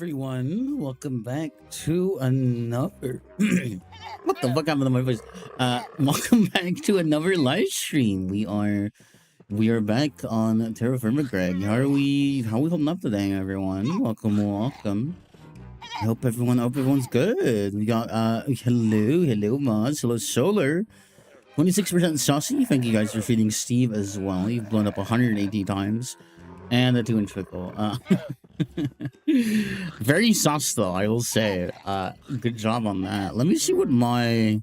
everyone. Welcome back to another. What the fuck happened to my voice? Welcome back to another live stream. We are back on Terra Firma, Greg. How are we holding up today, everyone? Welcome. I hope everyone's good. We got hello Moz, hello Solar. 26% saucy. Thank you guys for feeding Steve as well. You've blown up 180 times. And the 2-inch pickle. Very sus though, I will say. Good job on that. Let me see what my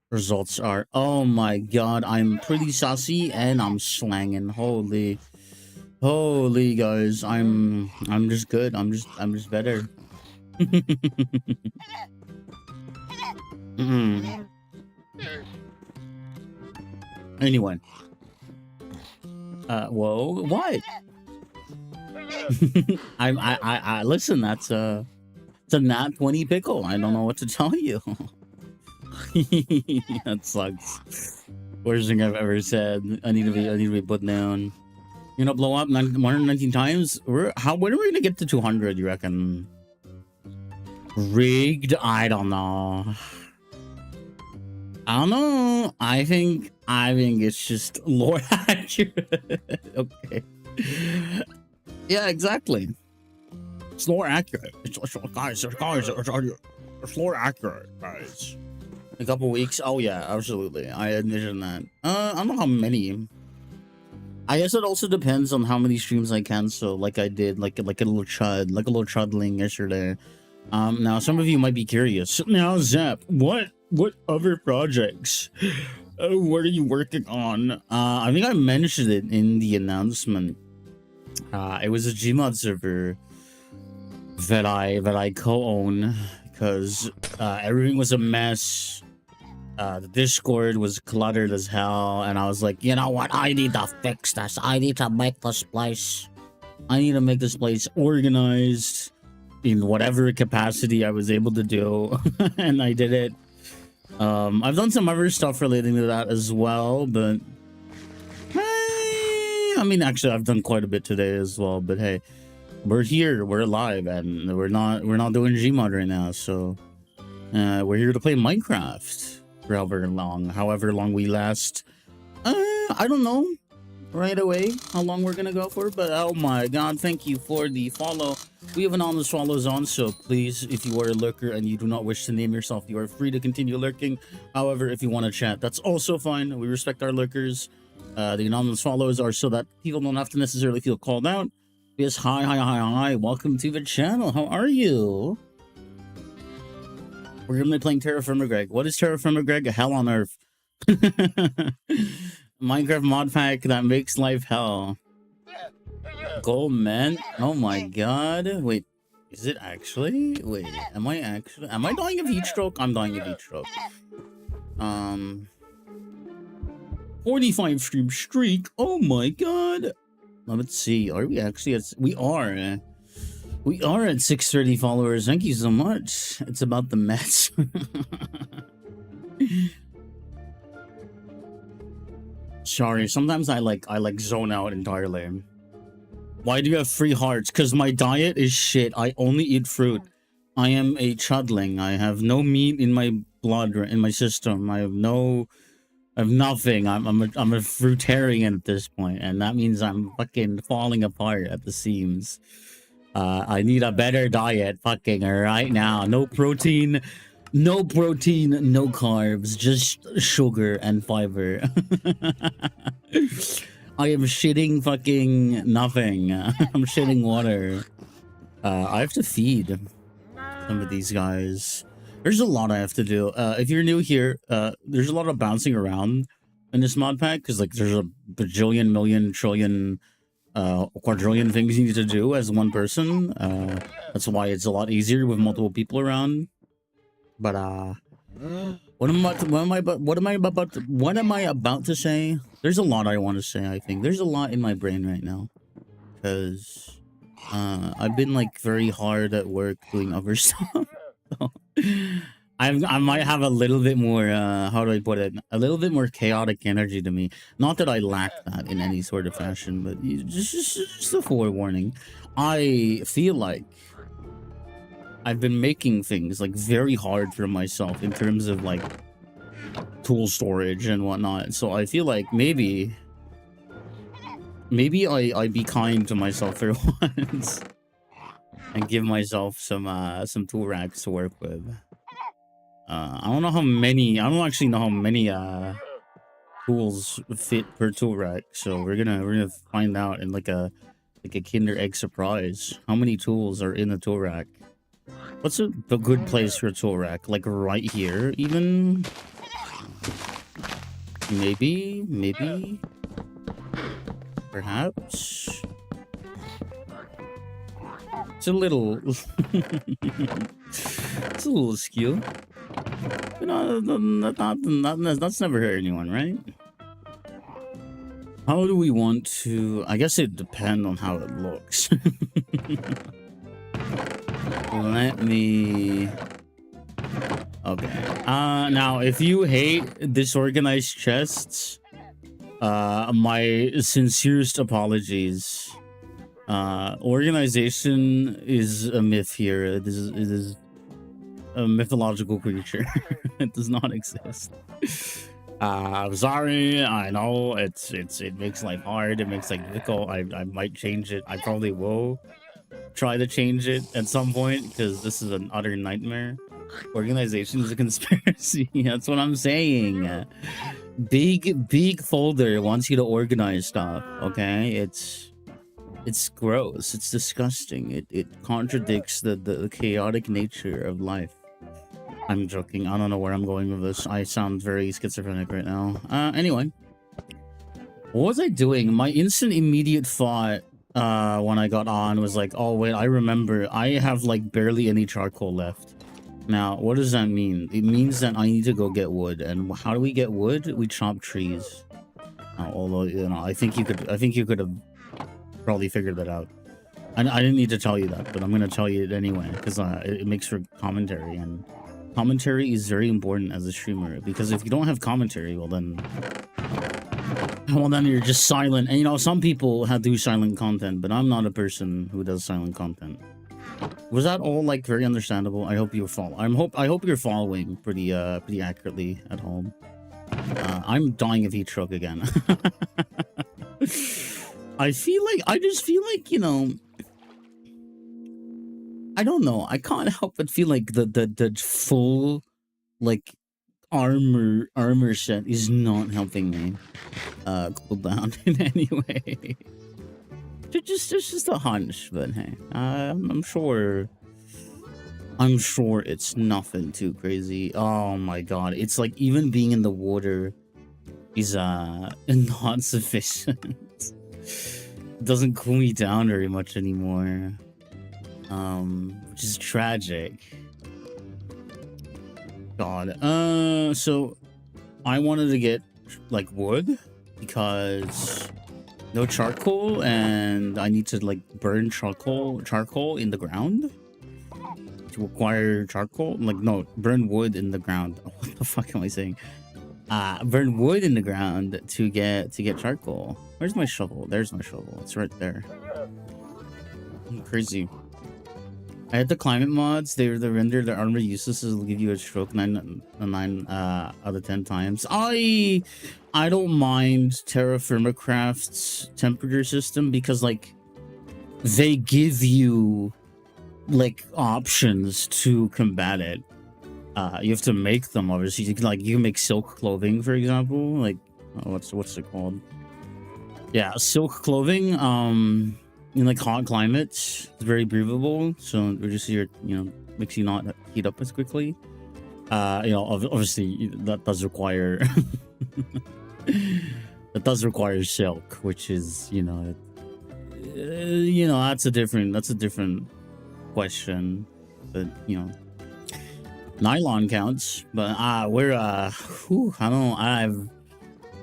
results are. Oh my god, I'm pretty saucy and I'm slanging. Holy guys, I'm just good. I'm just better. Anyway. Whoa, what? I listen, it's a nat 20 pickle. I don't know what to tell you. That sucks. Worst thing I've ever said. I need to be put down. You're gonna blow up 119 times? When are we gonna get to 200, you reckon? Rigged? I don't know. I think it's just lore accurate. Okay. Yeah, exactly. It's lore accurate. It's lore accurate, guys. A couple weeks. Oh yeah, absolutely. I envision that. I don't know how many. I guess it also depends on how many streams I cancel. Like I did, like a little chuddling yesterday. Now some of you might be curious. Now, Zepp, what other projects? What are you working on? I think I mentioned it in the announcement. It was a Gmod server that I co-own because everything was a mess. The Discord was cluttered as hell, and I was like, you know what? I need to fix this. I need to make this place. I need to make this place organized in whatever capacity I was able to do, and I did it. I've done some other stuff relating to that as well, but. I mean, actually, I've done quite a bit today as well, but hey, we're here, we're alive, and we're not doing Gmod right now, so we're here to play Minecraft for however long we last. I don't know right away how long we're gonna go for, but oh my god, thank you for the follow. We have anonymous follows on, so please, if you are a lurker and you do not wish to name yourself, you are free to continue lurking. However, if you want to chat, that's also fine. We respect our lurkers. The anonymous follows are so that people don't have to necessarily feel called out. Yes, hi. Welcome to the channel. How are you? We're gonna be playing Terra Firma, Greg. What is Terra Firma, Greg? A hell on earth. Minecraft mod pack that makes life hell. Gold man. Oh my god. Wait, is it actually? Wait, am I dying of heat stroke? I'm dying of heat stroke. 45 stream streak. Oh my god. Let's see. Are we actually at... We are at 630 followers. Thank you so much. It's about the Mets. Sorry, sometimes I zone out entirely. Why do you have 3 hearts? Because my diet is shit. I only eat fruit. I am a chudling. I have no meat in my blood, in my system. I have nothing. I'm a fruitarian at this point, and that means I'm fucking falling apart at the seams. I need a better diet fucking right now. No protein, no carbs, just sugar and fiber. I am shitting fucking nothing. I'm shitting water. I have to feed some of these guys. There's a lot I have to do. If you're new here, there's a lot of bouncing around in this mod pack because like there's a bajillion, million, trillion, quadrillion things you need to do as one person. That's why it's a lot easier with multiple people around. But what am I about to say? There's a lot I want to say. I think there's a lot in my brain right now because I've been like very hard at work doing other stuff. I might have a little bit more, how do I put it? A little bit more chaotic energy to me. Not that I lack that in any sort of fashion, but just a forewarning. I feel like I've been making things like very hard for myself in terms of like tool storage and whatnot. So I feel like maybe I be kind to myself for once and give myself some tool racks to work with. I don't know how many. I don't actually know how many tools fit per tool rack. So we're gonna find out in like a Kinder Egg surprise. How many tools are in the tool rack? What's a good place for a tool rack? Like right here, even? Maybe? Perhaps? It's a little... it's a little askew. But that's never hurt anyone, right? How do we want to... I guess it depends on how it looks. Let me... Okay. Now, if you hate disorganized chests, my sincerest apologies. Organization is a myth here. It is a mythological creature. It does not exist. I'm sorry. I know it makes life hard. It makes life difficult. I might change it. I probably will try to change it at some point because this is an utter nightmare. Organization is a conspiracy. That's what I'm saying. Big folder wants you to organize stuff. Okay, it's gross. It's disgusting. It contradicts the chaotic nature of life. I'm joking. I don't know where I'm going with this. I sound very schizophrenic right now. Anyway, what was I doing? My instant immediate thought when I got on was like, oh wait, I remember. I have like barely any charcoal left. Now, what does that mean? It means that I need to go get wood. And how do we get wood? We chop trees. Although, you know, I think you could have probably figured that out. I didn't need to tell you that, but I'm going to tell you it anyway, because it makes for commentary. And commentary is very important as a streamer, because if you don't have commentary, well then you're just silent. And, you know, some people do silent content, but I'm not a person who does silent content. Was that all like very understandable? I hope you follow. I hope you're following pretty accurately at home. I'm dying of heat stroke again. I just feel like, you know, I don't know. I can't help but feel like the full like armor set is not helping me cool down in any way. It's just a hunch, but hey, I'm sure it's nothing too crazy. Oh my god, it's like even being in the water is not sufficient. It doesn't cool me down very much anymore, which is tragic. God, so I wanted to get like wood because no charcoal, and I need to like burn charcoal in the ground to acquire charcoal. Like, no, burn wood in the ground. What the fuck am I saying? Burn wood in the ground to get charcoal. Where's my shovel? There's my shovel. It's right there. Crazy. I had the climate mods. They render the armor useless. It'll give you a stroke 9 out of 10 times. I don't mind Terra Firma Craft's temperature system because like they give you like options to combat it. You have to make them, obviously. You can make silk clothing, for example. Like what's it called? Yeah, silk clothing. In like hot climates, it's very breathable, so it reduces your, you know, makes you not heat up as quickly. You know, obviously that does require silk, which is, you know, that's a different question. But you know, nylon counts. But I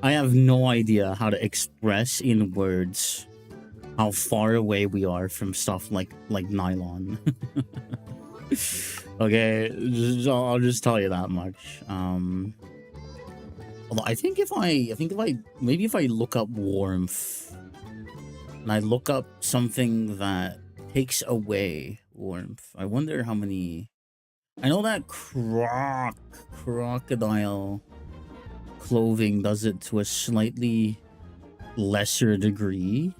have no idea how to express in words how far away we are from stuff like nylon. Okay, I'll just tell you that much. Although I think if I look up warmth and I look up something that takes away warmth. I wonder how many. I know that crocodile clothing does it to a slightly lesser degree.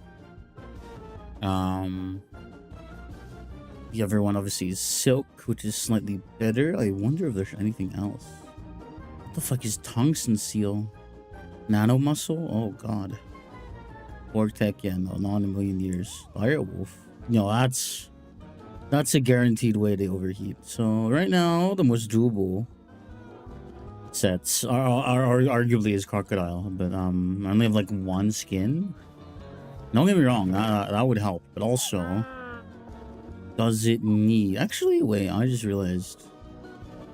The other one obviously is silk, which is slightly better. I wonder if there's anything else. What the fuck is tungsten seal? Nano muscle? Oh god. Vortec, yeah, no, not in a million years. Direwolf. No, that's a guaranteed way to overheat. So right now, the most doable sets are arguably is crocodile, but I only have like one skin. Don't get me wrong, that would help, but also, does it need? Actually, wait, I just realized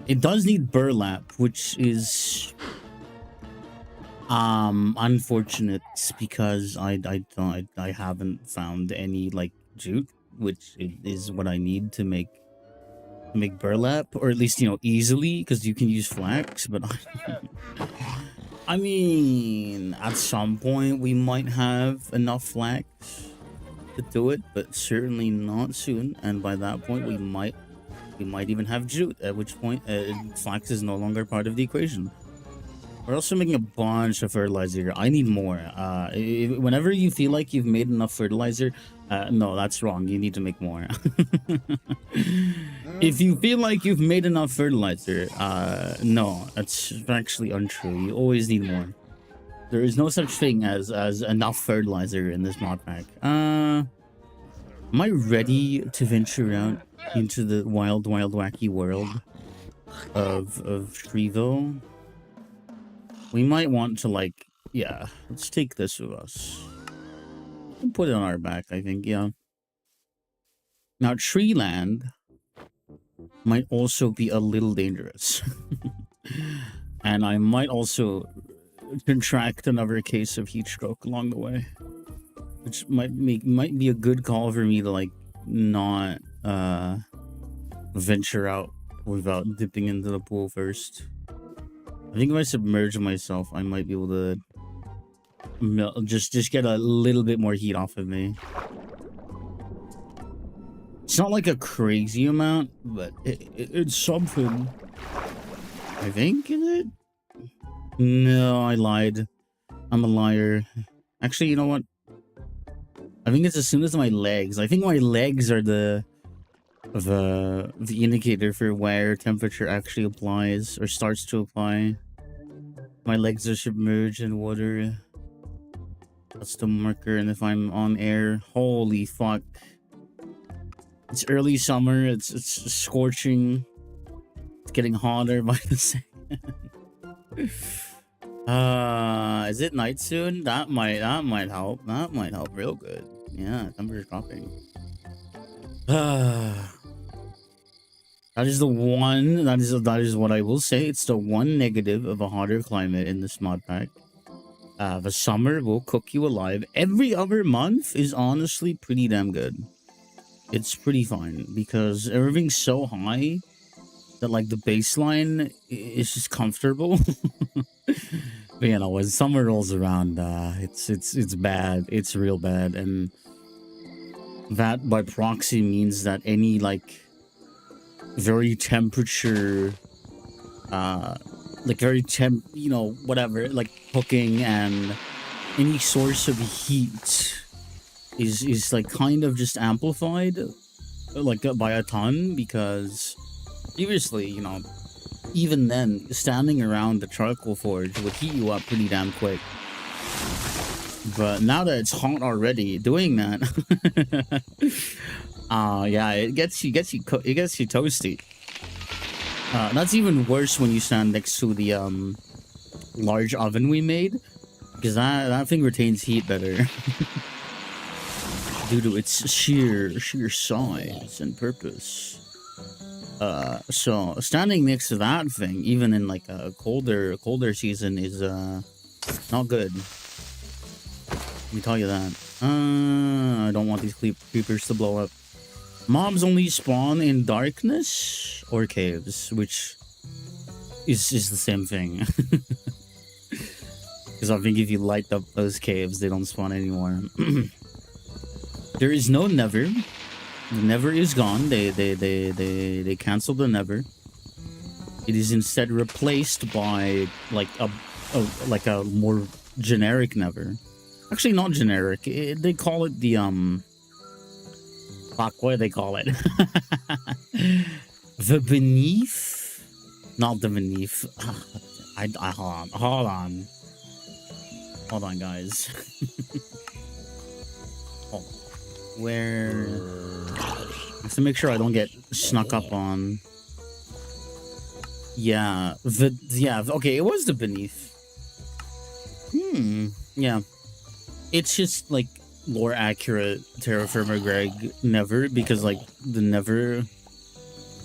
it does need burlap, which is unfortunate because I haven't found any like jute, which is what I need to make burlap, or at least, you know, easily, because you can use flax, but I mean, at some point we might have enough flax to do it, but certainly not soon, and by that point we might even have jute, at which point flax is no longer part of the equation. We're also making a bunch of fertilizer. I need more. Whenever you feel like you've made enough fertilizer, no, that's wrong. You need to make more. If you feel like you've made enough fertilizer, no, that's actually untrue. You always need more. There is no such thing as enough fertilizer in this mod pack. Am I ready to venture out into the wild, wacky world of Shrivo? We might want to, like, yeah, let's take this with us. We'll put it on our back, I think, yeah. Now, Treeland might also be a little dangerous. And I might also contract another case of heat stroke along the way. Which might be a good call for me to, like, not venture out without dipping into the pool first. I think if I submerge myself, I might be able to just get a little bit more heat off of me. It's not like a crazy amount, but it's something. I think, is it? No, I lied. I'm a liar. Actually, you know what? I think it's as soon as my legs. I think my legs are the indicator for where temperature actually applies or starts to apply. My legs are submerged in water. That's the marker. And if I'm on air, holy fuck! It's early summer. It's scorching. It's getting hotter by the second. Is it night soon? That might help. That might help real good. Yeah, temperature's dropping. That is the one. That is what I will say. It's the one negative of a hotter climate in this mod pack. The summer will cook you alive. Every other month is honestly pretty damn good. It's pretty fine because everything's so high that, like, the baseline is just comfortable. But you know, when summer rolls around, it's bad. It's real bad, and that by proxy means that any, like, very temperature, like very you know, whatever, like cooking and any source of heat is like kind of just amplified, like by a ton, because previously, you know, even then, standing around the charcoal forge would heat you up pretty damn quick. But now that it's hot already, doing that, yeah, it gets you toasty. That's even worse when you stand next to the large oven we made, because that thing retains heat better due to its sheer size and purpose. So standing next to that thing, even in like a colder season, is not good. Let me tell you that. I don't want these creepers to blow up. Mobs only spawn in darkness or caves, which is the same thing. Because I think if you light up those caves, they don't spawn anymore. There is no nether, The Never is gone. They canceled the Never. It is instead replaced by like a more generic Never. Actually, not generic. They call it the Fuck, what do they call it? The Beneath? Not the Beneath. I hold on, guys. Hold on. Where? I have to make sure I don't get snuck up on. Yeah, okay, it was the Beneath. Yeah. It's just like lore accurate Terra Firma Greg Never, because like the Never,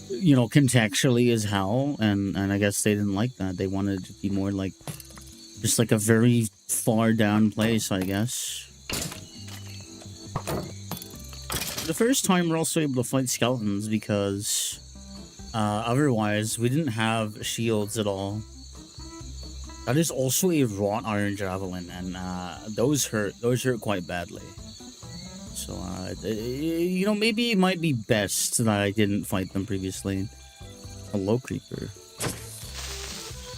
you know, contextually is hell, and I guess they didn't like that. They wanted to be more like just like a very far down place, I guess. The first time we're also able to fight skeletons because otherwise we didn't have shields at all. That is also a wrought iron javelin, and those hurt quite badly. So you know, maybe it might be best that I didn't fight them previously. Hello, creeper.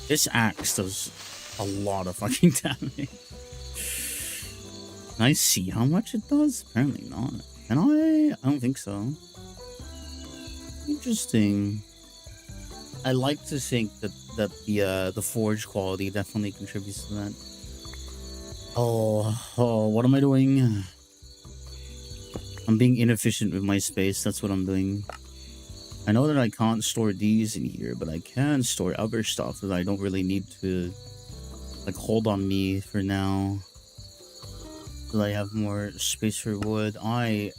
This axe does a lot of fucking damage. Can I see how much it does? Apparently not. Can I? I don't think so. Interesting. I like to think that the forge quality definitely contributes to that. Oh, what am I doing? I'm being inefficient with my space. That's what I'm doing. I know that I can't store these in here, but I can store other stuff that I don't really need to like hold on me for now. So I have more space for wood. I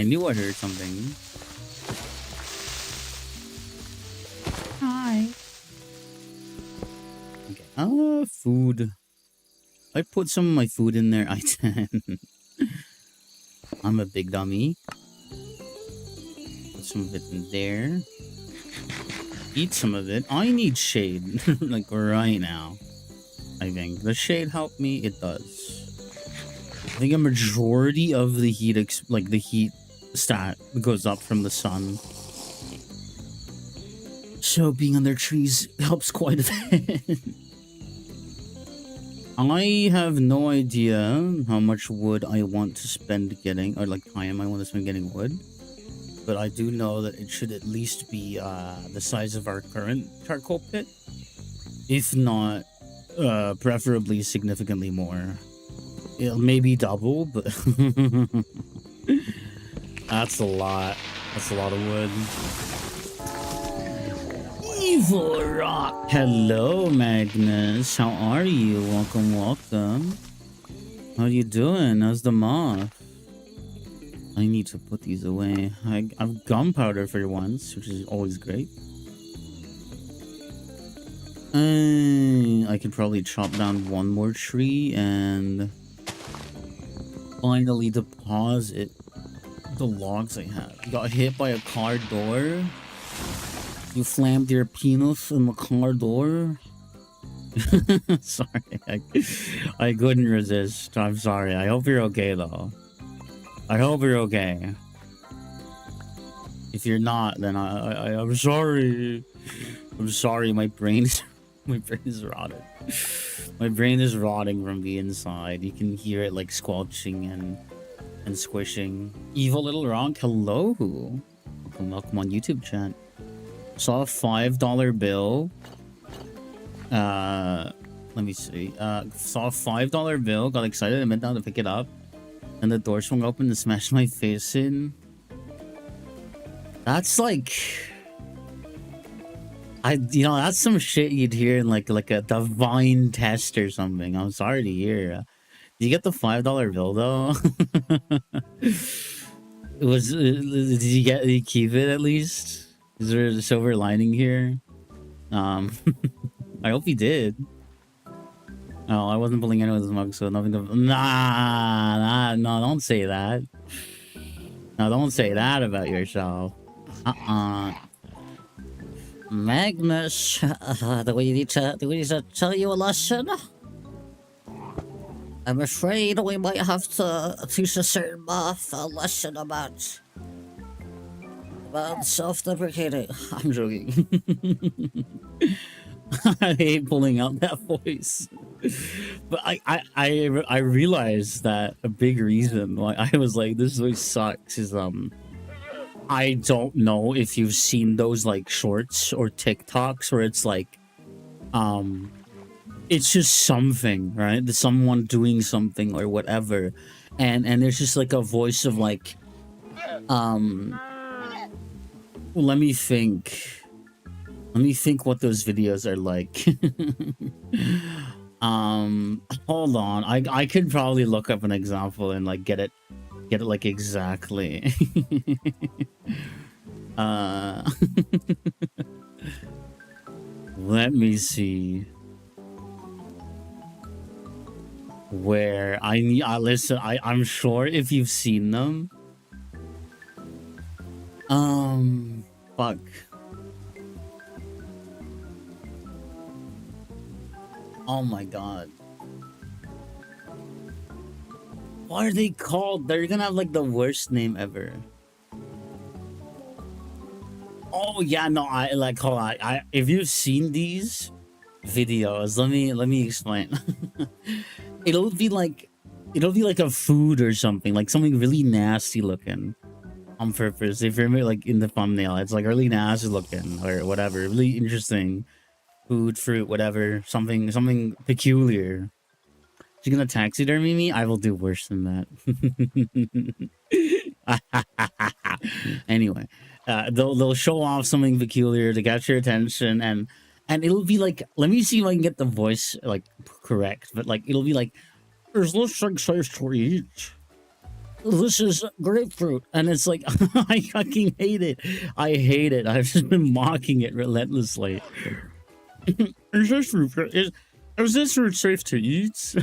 knew I heard something. Hi. Okay. Food. I put some of my food in there. I did. I'm a big dummy. Put some of it in there. Eat some of it. I need shade. Like right now. I think. Does shade help me? It does. I think a majority of the heat, the heat stat goes up from the sun. So being under trees helps quite a bit. I have no idea how much wood I want to spend getting, or like time I want to spend getting wood. But I do know that it should at least be the size of our current charcoal pit. If not, preferably significantly more. It'll maybe double, but that's a lot. That's a lot of wood. Evil Rock. Hello, Magnus. How are you? Welcome. How you doing? How's the moth? I need to put these away. I've gunpowder for once, which is always great. I could probably chop down one more tree and finally deposit the logs I have. Got hit by a car door. You slammed your penis in the car door. Sorry, I couldn't resist. I'm sorry. I hope you're okay though. I hope you're okay. If you're not, then I'm sorry. I'm sorry. My brain is rotted. My brain is rotting from the inside. You can hear it like squelching and squishing. Evil Little Rock, hello. Welcome on YouTube chat. Saw a $5 bill. Let me see. Saw a $5 bill. Got excited and went down to pick it up, and the door swung open and smashed my face in. That's like, that's some shit you'd hear in like a divine test or something. I'm sorry to hear. Did you get the $5 bill though? Did you keep it at least? Is there a silver lining here? I hope you did. Oh, I wasn't pulling anyone's mug, so nothing of. Nah, no, don't say that. No, don't say that about yourself. Magnus, do we need to tell you a lesson? I'm afraid we might have to teach a certain math a lesson about self-deprecating. I'm joking. I hate pulling out that voice. But I realized that a big reason why I was like, this voice sucks is I don't know if you've seen those like shorts or TikToks where it's like it's just something, right? Someone doing something or whatever, and there's just like a voice of like let me think what those videos are like. Hold on, I could probably look up an example and like get it like exactly. Let me see where I listen. I'm sure if you've seen them. Fuck. Oh my god. What are they called? They're gonna have like the worst name ever. Oh yeah, no, I like, hold on. If you've seen these videos, let me explain. It'll be like a food or something, like something really nasty looking on purpose. If you're like in the thumbnail, it's like really nasty looking or whatever, really interesting food, fruit, whatever, something peculiar. You're gonna taxidermy me? I will do worse than that. Anyway, they'll show off something peculiar to get your attention, and it'll be like, let me see if I can get the voice like correct, but like it'll be like, "There's this thing says to eat. This is grapefruit," and it's like, I fucking hate it. I hate it. I've just been mocking it relentlessly. Is this fruit safe to eat?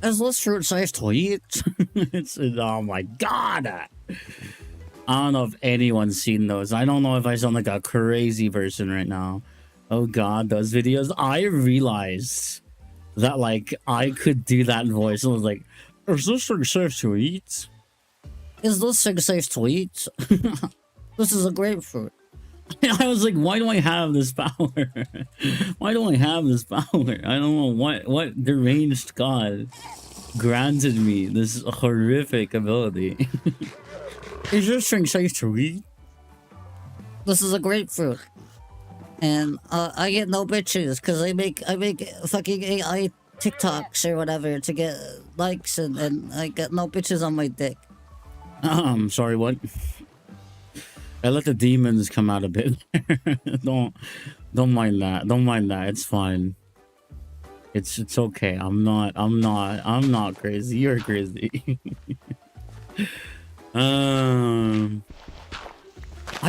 Is this fruit safe to eat? It's, oh my god. I don't know if anyone's seen those. I don't know if I sound like a crazy person right now. Oh god, those videos. I realized that like I could do that voice. I was like, is this thing safe to eat? Is this thing safe to eat? This is a grapefruit. I was like, why do I have this power? Why do I have this power? I don't know what deranged god granted me this horrific ability. Is this thing safe to eat? This is a grapefruit. And I get no bitches because I make fucking AI TikToks or whatever to get likes, and I get no bitches on my dick. Sorry, what? I let the demons come out a bit. Don't mind that. Don't mind that. It's fine. It's okay. I'm not crazy. You're crazy. I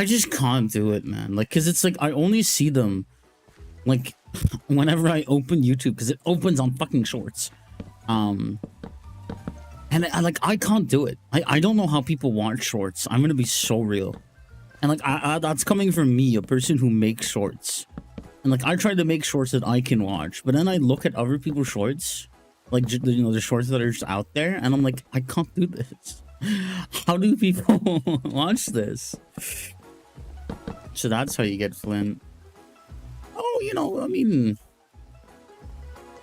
just can't do it, man. Like, cause it's like I only see them like whenever I open YouTube, cause it opens on fucking shorts. And I can't do it. I don't know how people watch shorts. I'm gonna be so real. And like that's coming from me, a person who makes shorts. And like I try to make shorts that I can watch, but then I look at other people's shorts, like the shorts that are just out there, and I'm like, I can't do this. How do people watch this? So that's how you get Flint. Oh, I mean,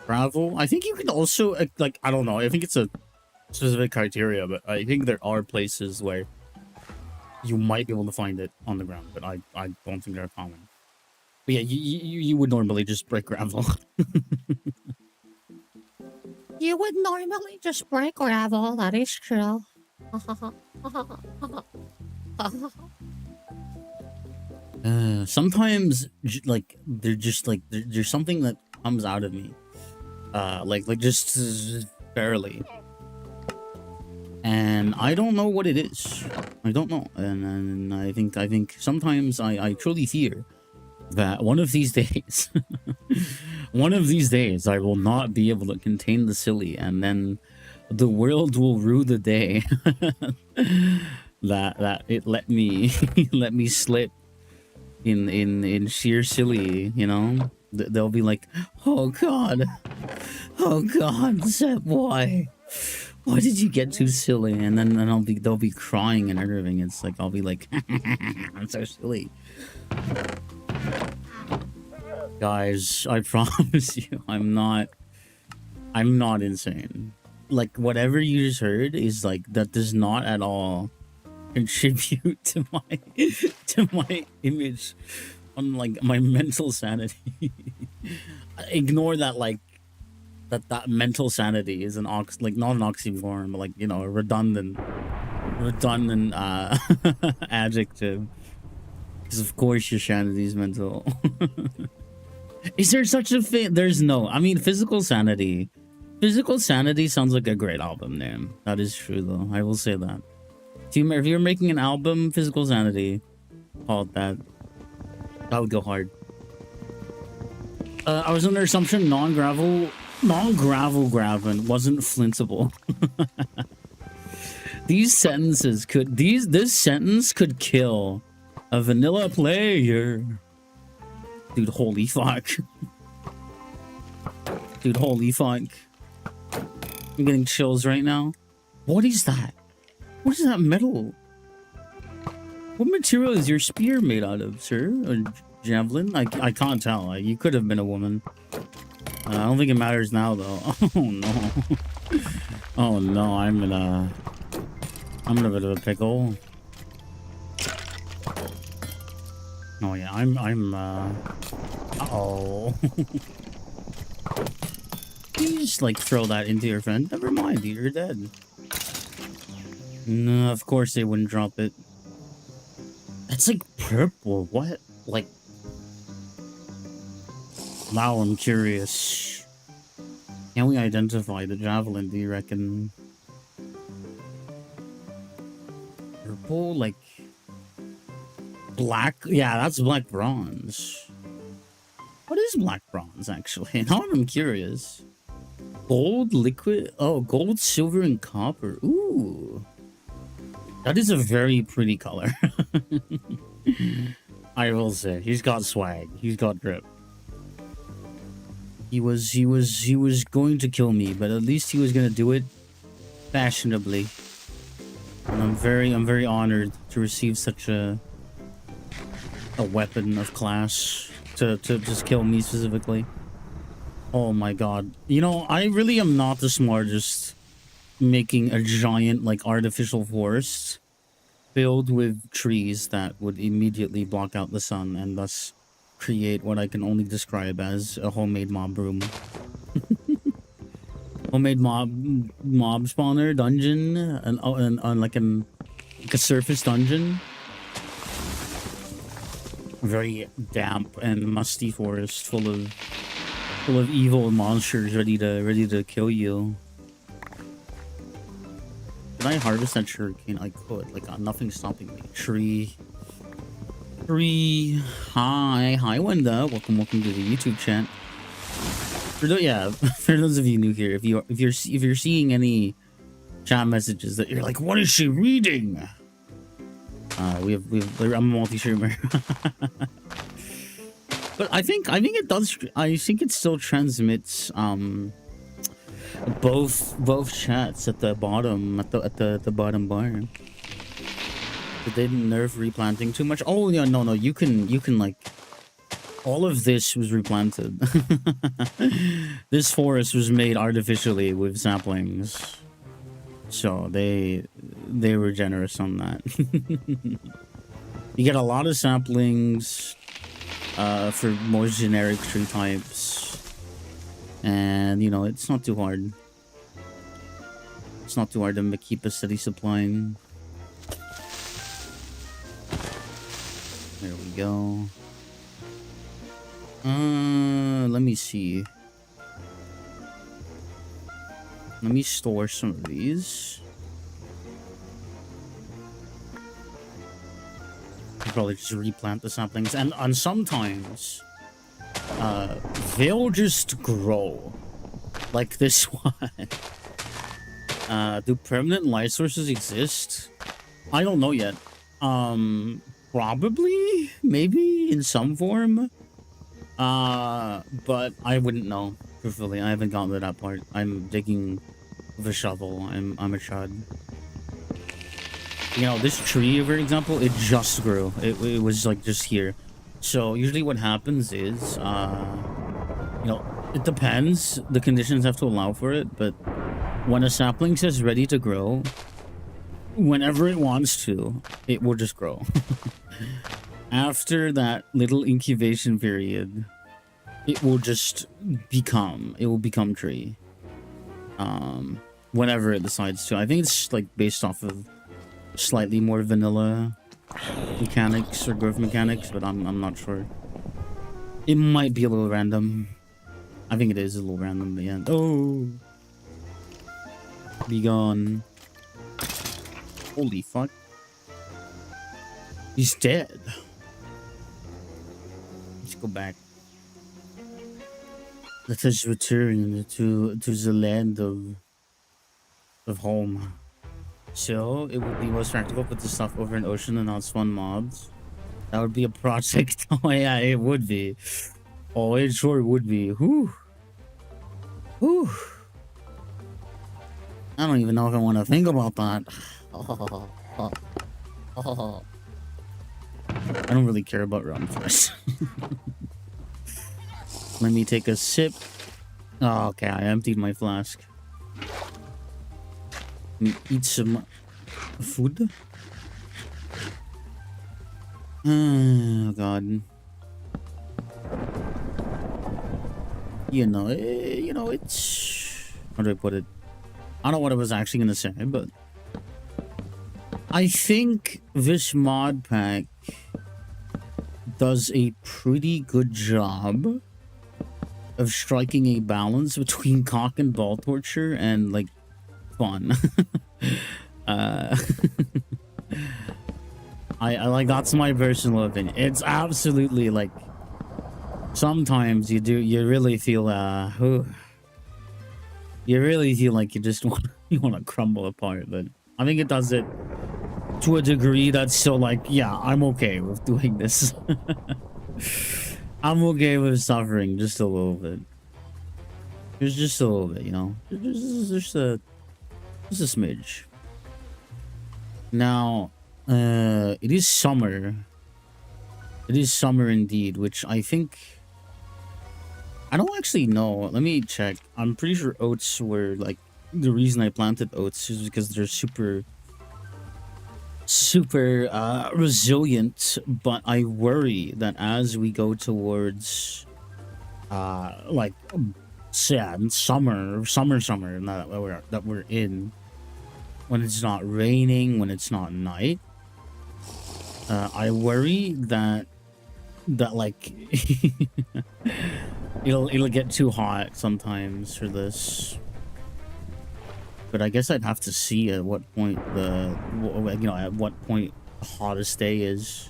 travel. I think you can also like, I don't know. I think it's a specific criteria, but I think there are places where you might be able to find it on the ground, but I don't think they're common. But yeah, you would normally just break gravel. You would normally just break gravel. That is true. Sometimes like they're just like there's something that comes out of me, like just barely. And I don't know what it is. I don't know. And I think sometimes I truly fear that one of these days, I will not be able to contain the silly, and then the world will rue the day that it let me let me slip in sheer silly, you know? They'll be like, oh god, Oh God, Zepp, why? Why did you get too silly? And then they'll be crying and everything. It's like I'll be like, I'm so silly. Guys, I promise you, I'm not insane. Like whatever you just heard is like that does not at all contribute to my image on like my mental sanity. Ignore that like that mental sanity is not an oxymoron, but like, you know, a redundant adjective. Because of course your sanity is mental. Is there such a thing? There's no. I mean, physical sanity. Physical sanity sounds like a great album name. That is true, though. I will say that. If you're making an album, Physical Sanity, call it that. That would go hard. I was under assumption non-gravel graven wasn't flintable. This sentence could kill a vanilla player. Dude, holy fuck. Dude, holy fuck. I'm getting chills right now. What is that? What is that metal? What material is your spear made out of, sir? Or javelin? I can't tell. You could have been a woman. I don't think it matters now, though. Oh, no. Oh, no. I'm in a bit of a pickle. Oh, yeah. Uh-oh. You just, like, throw that into your friend. Never mind, you're dead. No, of course they wouldn't drop it. That's, like, purple. What? Like... Now I'm curious. Can we identify the javelin, do you reckon? Purple, like... Black? Yeah, that's black bronze. What is black bronze, actually? Now I'm curious. Gold, liquid... Oh, gold, silver, and copper. Ooh. That is a very pretty color. I will say. He's got swag. He's got drip. He was going to kill me, but at least he was gonna do it fashionably. And I'm very honored to receive such a weapon of class to just kill me specifically. Oh my god. You know, I really am not the smartest making a giant like artificial forest filled with trees that would immediately block out the sun and thus create what I can only describe as a homemade mob room. Homemade mob spawner dungeon and like a surface dungeon. Very damp and musty forest full of evil monsters ready to kill you. Did I harvest that sugarcane? I could. Like nothing's stopping me. Tree. Hi Wanda. Welcome to the YouTube chat. For those of you new here, if you're seeing any chat messages that you're like, what is she reading? I'm a multi-streamer. But I think it does. I think it still transmits both chats at the bottom at the bottom bar. But they didn't nerf replanting too much. Oh yeah, no, you can like all of this was replanted. This forest was made artificially with saplings, so they were generous on that. You get a lot of saplings for more generic tree types, and you know it's not too hard. It's not too hard to keep a steady supplying. There we go. Let me see. Let me store some of these. I'll probably just replant the saplings, and sometimes they'll just grow like this one. Do permanent light sources exist? I don't know yet. Probably, maybe in some form. But I wouldn't know. Truthfully, I haven't gotten to that part. I'm digging with a shovel. I'm a chud. You know, this tree, for example, it just grew. It was like just here. So usually what happens is, you know, it depends. The conditions have to allow for it, but when a sapling says ready to grow, whenever it wants to, it will just grow. After that little incubation period, it will just become tree. Whenever it decides to. I think it's like based off of slightly more vanilla mechanics or growth mechanics, but I'm not sure. It might be a little random. I think it is a little random, but yeah. Oh, be gone. Holy fuck. He's dead. Let's go back. Let us return to the land of home. So it would be most practical to put the stuff over an ocean and not spawn mobs. That would be a project. Oh yeah, it would be. Oh, it sure would be. Whew. Whew. I don't even know if I want to think about that. I don't really care about rotten flesh. Let me take a sip. Oh, okay, I emptied my flask. Eat some food. Oh god. You know, it's, how do I put it? I don't know what I was actually gonna say, but I think this mod pack does a pretty good job of striking a balance between cock and ball torture and like fun. I like, that's my personal opinion. It's absolutely like, sometimes you really feel you really feel like you just want to crumble apart, but I think it does it to a degree that's still like, yeah, I'm okay with doing this. I'm okay with suffering just a little bit. There's just a little bit, you know. Just a smidge. Now, it is summer. It is summer indeed, which I think, I don't actually know. Let me check. I'm pretty sure oats were like, the reason I planted oats is because they're super resilient, but I worry that as we go towards like sad summer that we're in, when it's not raining, when it's not night, I worry that like it'll get too hot sometimes for this. But I guess I'd have to see at what point at what point the hottest day is.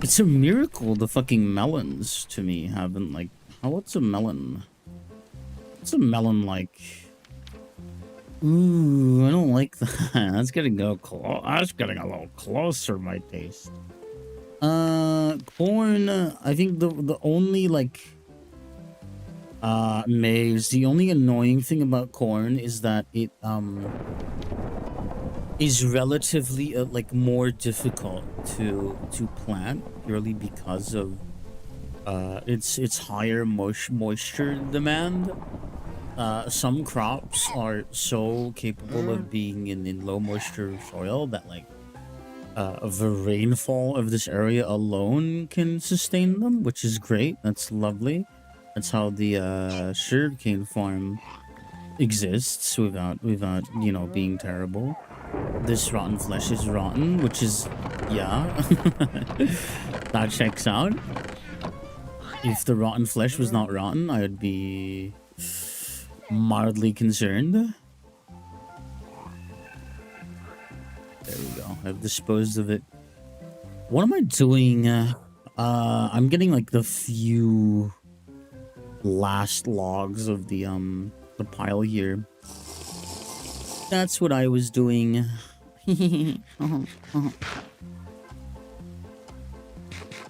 It's a miracle the fucking melons to me haven't like, what's a melon? What's a melon like? Ooh, I don't like that. That's getting a little closer my taste. Corn, I think the only like maize, the only annoying thing about corn is that it is relatively like more difficult to plant, purely because of its higher moisture demand. Some crops are so capable of being in low moisture soil that like the rainfall of this area alone can sustain them, which is great. That's lovely. That's how the sugarcane farm exists without you know, being terrible. This rotten flesh is rotten, which is, yeah, that checks out. If the rotten flesh was not rotten, I would be mildly concerned. There we go. I've disposed of it. What am I doing? I'm getting like the few last logs of the pile here. That's what I was doing.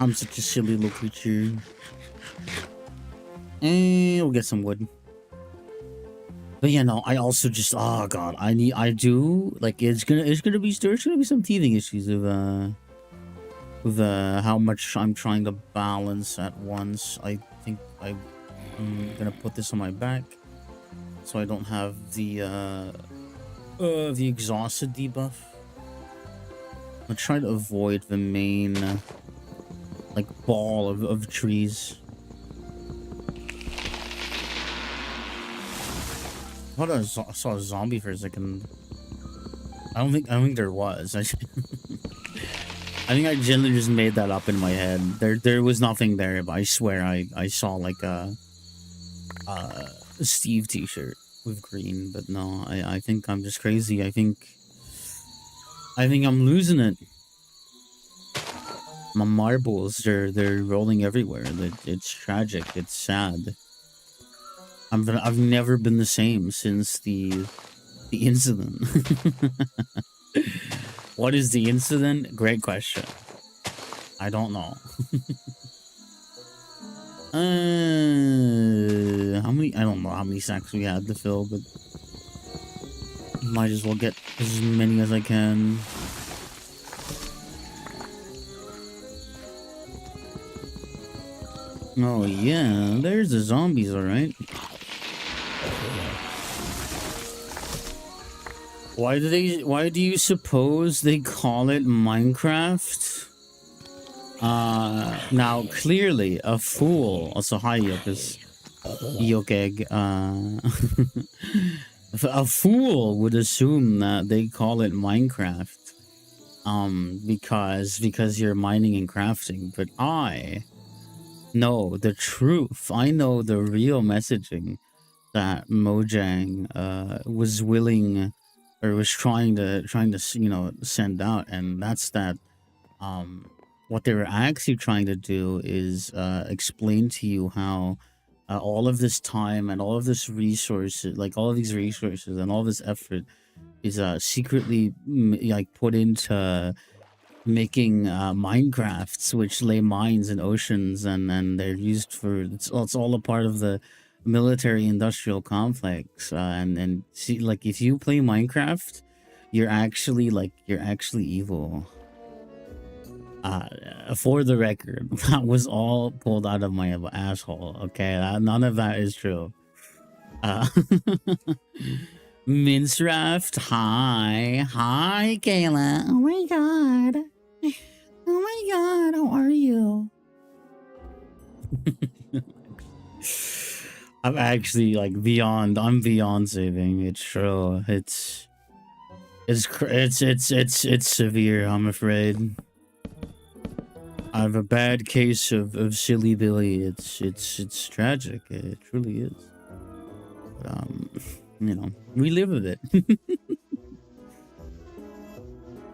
I'm such a silly little creature. And we'll get some wood. But yeah, no, I also just, oh god, I do like there's gonna be some teething issues with how much I'm trying to balance at once. I think I'm gonna put this on my back so I don't have the exhausted debuff. I'm trying to avoid the main like ball of trees. I thought I saw a zombie for a second. I don't think there was. I think I generally just made that up in my head. There was nothing there, but I swear I saw like a Steve t-shirt with green, but no, I think I'm just crazy. I think I'm losing it. My marbles, they're rolling everywhere. It's tragic. It's sad. I've never been the same since the incident. What is the incident? Great question. I don't know. How many? I don't know how many sacks we had to fill, but might as well get as many as I can. Oh yeah, there's the zombies, all right. Why do you suppose they call it Minecraft? Now clearly a fool. Also, hi Yokas. Yokeg. A fool would assume that they call it Minecraft. Because you're mining and crafting, but I know the truth. I know the real messaging that Mojang was willing or was trying to send out, and that's that what they were actually trying to do is explain to you how all of this time and all of this resources, like all of these resources and all this effort is secretly like put into making Minecrafts, which lay mines in oceans, and they're used for it's all a part of the military industrial complex. And see, like if you play Minecraft, you're actually evil. For the record, that was all pulled out of my asshole. Okay, none of that is true. Mincraft, hi, Kayla. Oh my god. Oh my god, how are you? I'm actually like I'm beyond saving. It's true. It's severe, I'm afraid. I have a bad case of silly Billy. It's tragic. It truly is. But, we live with it.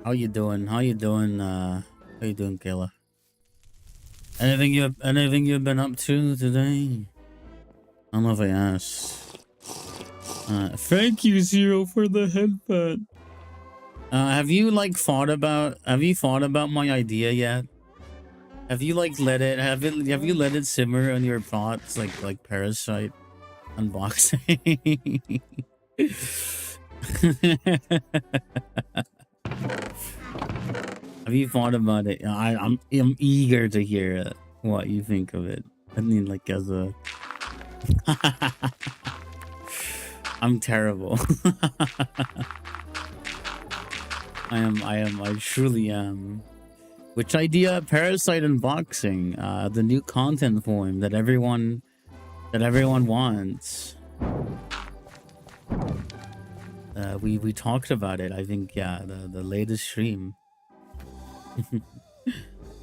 How you doing? How you doing, Kayla? Anything you've been up to today? I don't know if I asked. Thank you, Zero, for the headband. Have you thought about my idea yet? Have you let it simmer on your thoughts like Parasite unboxing? Have you thought about it? I'm eager to hear what you think of it. I mean, like as a I'm terrible. I truly am. Which idea? Parasite unboxing, the new content form that everyone wants. We talked about it. I think the latest stream.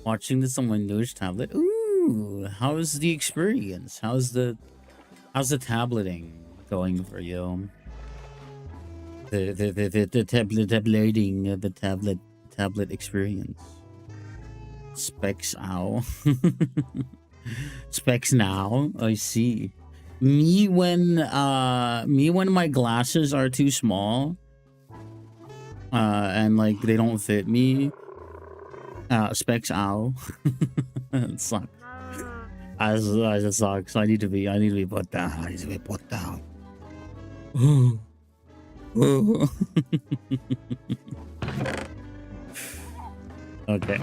Watching this on my newest tablet. Ooh, how's the experience? How's the tableting going for you? The tablet experience. Specs ow. Specs now. I see. Me when my glasses are too small and like they don't fit me, Specs owl. It sucks. It sucks. I need to be put down. I need to be put down. Okay.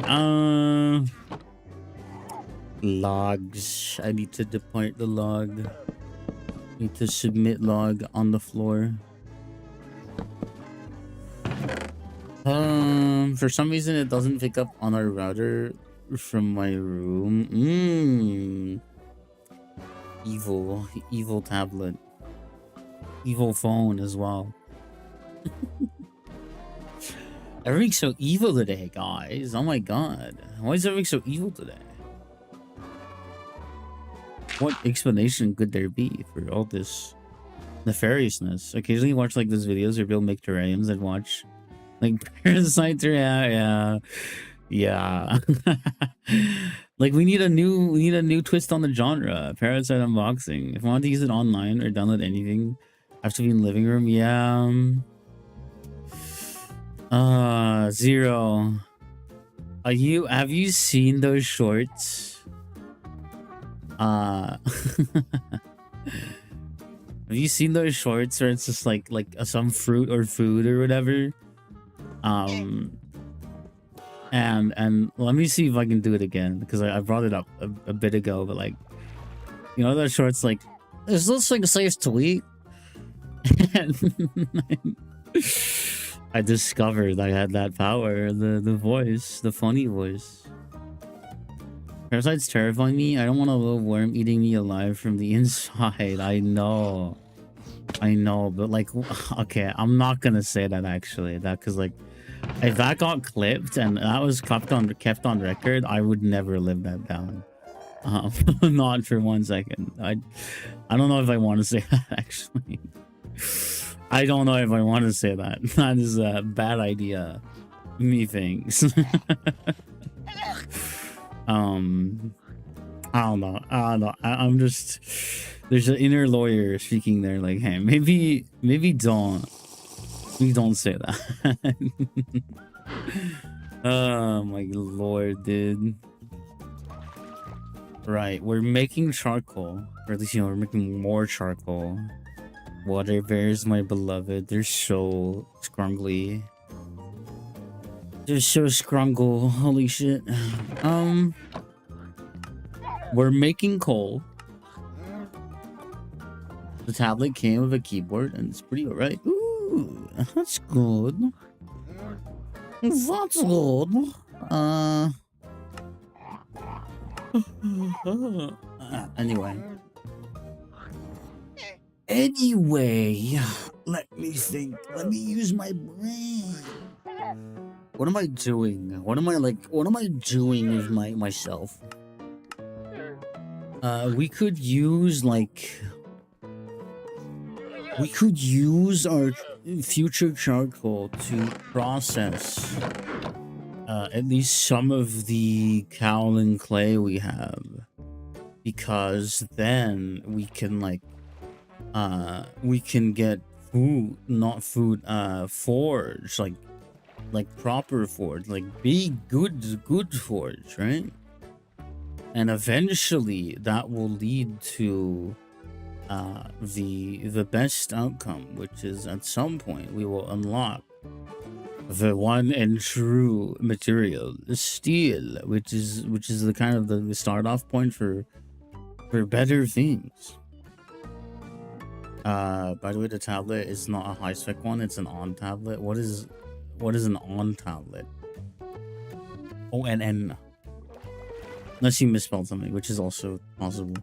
Logs. I need to depart the log. Need to submit log on the floor. For some reason it doesn't pick up on our router from my room. Evil tablet. Evil phone as well. Everything's so evil today, guys. Oh my god. Why is everything so evil today? What explanation could there be for all this nefariousness? Occasionally watch like those videos where people make terrariums and watch like parasites. Yeah. Like we need a new twist on the genre. Parasite unboxing. If I want to use it online or download anything, I have to be in the living room. Yeah. Zero. Have you seen those shorts? Have you seen those shorts where it's just like some fruit or food or whatever? And let me see if I can do it again, because I brought it up a bit ago, but like, you know, those shorts like, is this thing safe to eat? And I discovered I had that power, the voice, the funny voice. Parasites terrify me. I don't want a little worm eating me alive from the inside. I know, but like, okay, I'm not gonna say that actually. That because like, if that got clipped and that was kept on record, I would never live that down. Not for 1 second. I don't know if I want to say that actually. I don't know if I want to say that. That is a bad idea. Methinks. I don't know. I'm just, there's an inner lawyer speaking there like, hey, maybe don't say that. Oh my lord, dude. Right, we're making charcoal, or at least, you know, we're making more charcoal. Water bears, my beloved, they're so scrungly. They're so scrungle, holy shit. We're making coal. The tablet came with a keyboard and it's pretty alright. Ooh, that's good. That's good. Anyway, let me think. Let me use my brain. What am I doing? What am I doing with myself? We could use our future charcoal to process at least some of the kaolin clay we have, because then we can get food, not food, forge, like proper forge, like big good forge, right? And eventually that will lead to the best outcome, which is at some point we will unlock the one and true material, steel, which is the kind of the start off point for better things. By the way, the tablet is not a high spec one, it's an on tablet. What is an on tablet? ONN. Unless you misspelled something, which is also possible.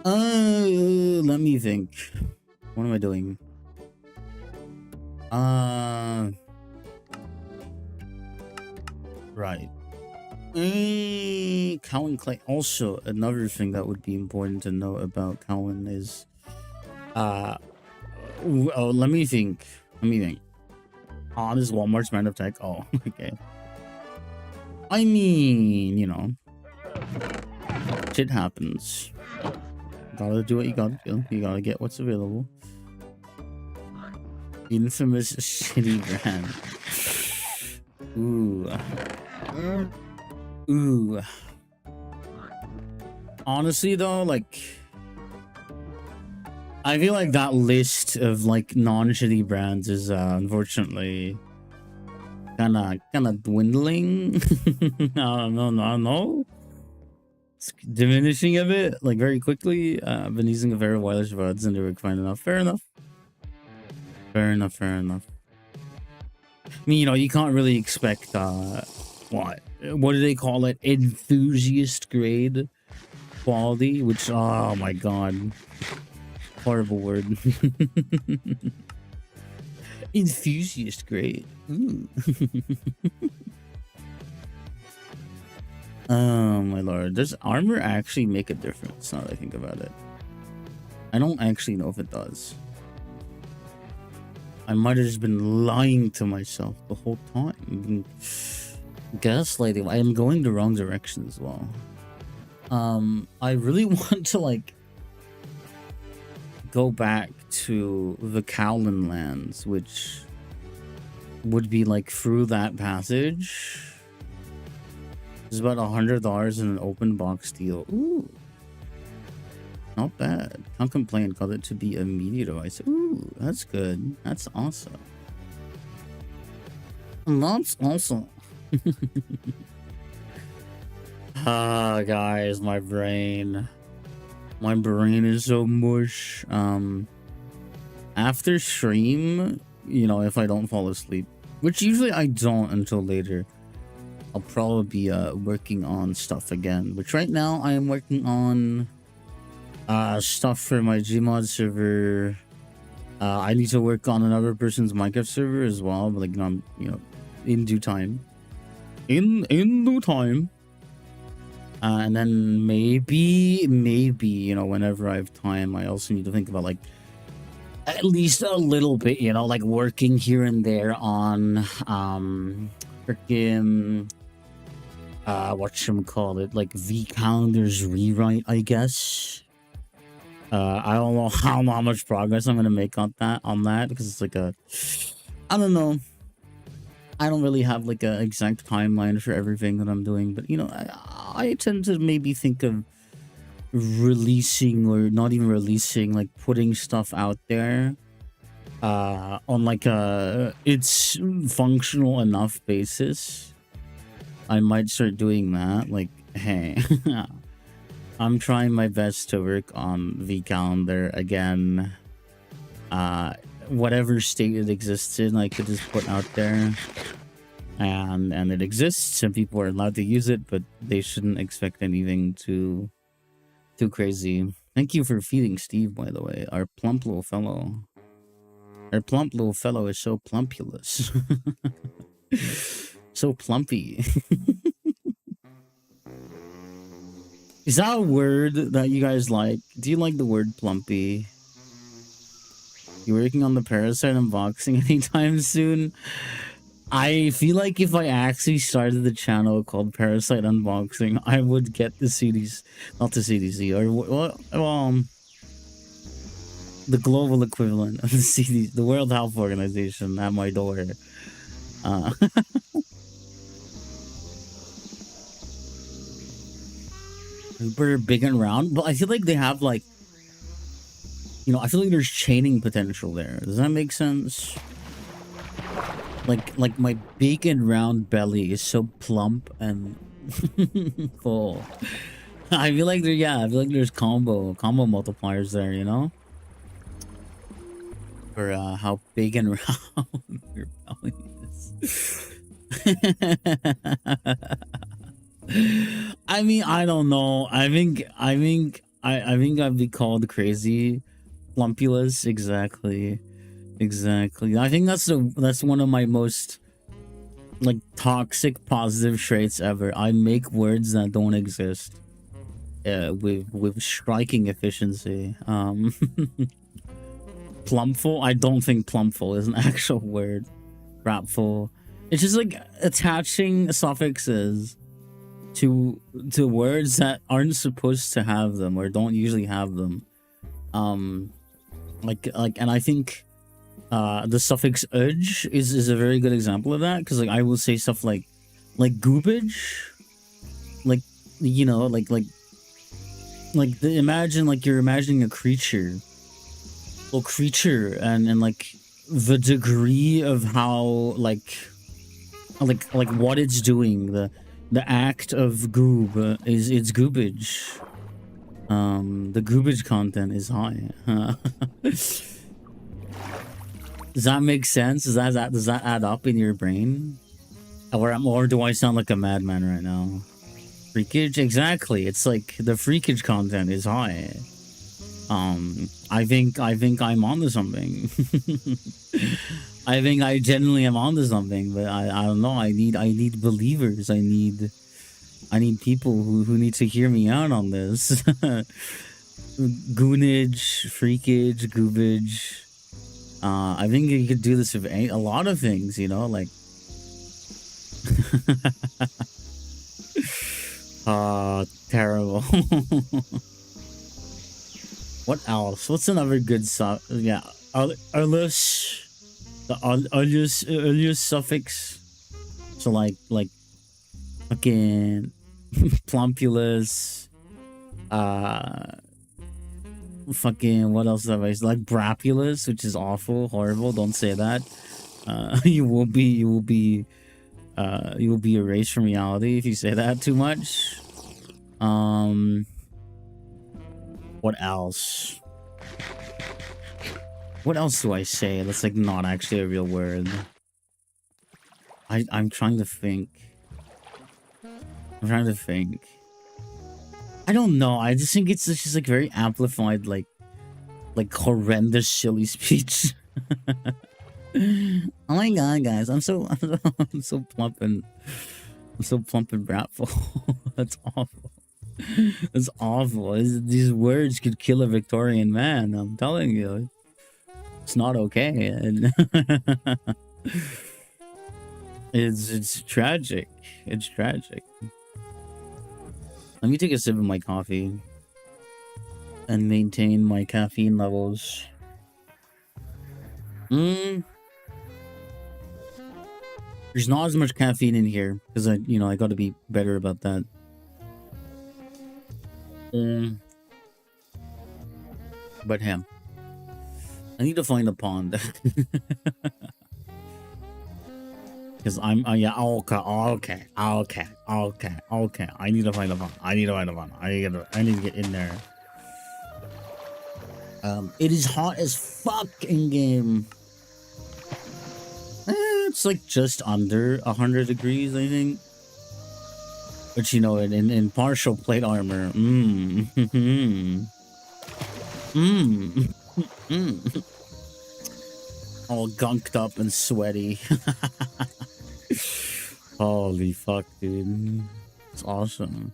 Let me think. What am I doing? Right. Kaolin clay. Also, another thing that would be important to know about Kaolin is, let me think. Oh, this is Walmart's Man of Tech. Oh, okay. I mean, you know, shit happens. Gotta do what you gotta do. You gotta get what's available. Infamous shitty brand. Ooh. Ooh. Honestly, though, like, I feel like that list of like non-shitty brands is unfortunately kind of dwindling. I don't know. It's diminishing a bit, like very quickly. I've been using a very wireless buds and they work fine enough. Fair enough. Fair enough. I mean, you know, you can't really expect what do they call it? Enthusiast grade quality, which, oh my god, horrible word. Enthusiast grade. Ooh. Oh my lord, does armor actually make a difference now that I think about it? I don't actually know if it does. I might have just been lying to myself the whole time. Gaslighting. I am going the wrong direction as well. I really want to like go back to the Cowlin lands, which would be like through that passage. It's about $100 in an open box deal. Ooh, not bad. Can't complain. Got it to be a media device. Ooh, that's good. That's awesome. That's awesome. Guys, my brain is so mush. After stream, you know, if I don't fall asleep, which usually I don't until later, I'll probably be working on stuff again. Which right now I am working on stuff for my Gmod server. I need to work on another person's Minecraft server as well, but like, you know, in due time. In due time. And then maybe, you know, whenever I have time, I also need to think about like at least a little bit, you know, like working here and there on freaking whatchamacallit, like V Calendar's rewrite, I guess. I don't know how much progress I'm gonna make on that because it's like I don't know. I don't really have like an exact timeline for everything that I'm doing, but you know, I tend to maybe think of releasing, or not even releasing, like putting stuff out there on like it's functional enough basis. I might start doing that. Like, hey, I'm trying my best to work on the calendar again. Whatever state it exists in, I could just put out there, and it exists, and people are allowed to use it, but they shouldn't expect anything too crazy. Thank you for feeding Steve, by the way. Our plump little fellow. Our plump little fellow is so plumpulous. So plumpy. Is that a word that you guys like? Do you like the word plumpy? You working on the Parasite unboxing anytime soon? I feel like if I actually started the channel called Parasite Unboxing, I would get the CDs, not the CDC, or the global equivalent of the CDC, the World Health Organization, at my door. Super big and round, but I feel like they have like, you know, I feel like there's chaining potential there. Does that make sense? Like my big and round belly is so plump and full. I feel like I feel like there's combo multipliers there, you know? For how big and round your belly is. I mean, I don't know. I think I'd be called crazy. Plumpulous, exactly. I think that's one of my most like toxic positive traits ever. I make words that don't exist with striking efficiency. Plumpful, I don't think plumpful is an actual word. Rapful, it's just like attaching suffixes to words that aren't supposed to have them or don't usually have them. Like and I think the suffix "edge" is a very good example of that, because like I will say stuff like like goobage, like you know, imagine like you're imagining a creature, little creature, and like the degree of how like what it's doing, the act of goob is it's goobage. The goobage content is high. Does that make sense? Does that add up in your brain? Or do I sound like a madman right now? Freakage, exactly. It's like the freakage content is high. I think I'm onto something. I think I genuinely am onto something, but I don't know. I need believers. I need people who need to hear me out on this. Goonage, freakage, goobage. I think you could do this with a lot of things, you know, like. Terrible. What else? What's another good yeah, earliest, the earliest suffix. So like fucking plumpulus. Fucking what else have I like brapulus, which is awful, horrible. Don't say that. You will be erased from reality if you say that too much. What else? What else do I say that's like not actually a real word? I'm trying to think. I don't know. I just think it's just like very amplified, like horrendous silly speech. Oh my god, guys! I'm so plump and bratful. That's awful. That's awful. These words could kill a Victorian man. I'm telling you, it's not okay. It's tragic. It's tragic. Let me take a sip of my coffee and maintain my caffeine levels. There's not as much caffeine in here because I got to be better about that. But him, I need to find a pond. Because I'm yeah, okay. I need to find a pond. I need to get in there. It is hot as fuck in game. It's like just under 100 degrees, I think. But in partial plate armor, all gunked up and sweaty. Holy fuck, dude. It's awesome.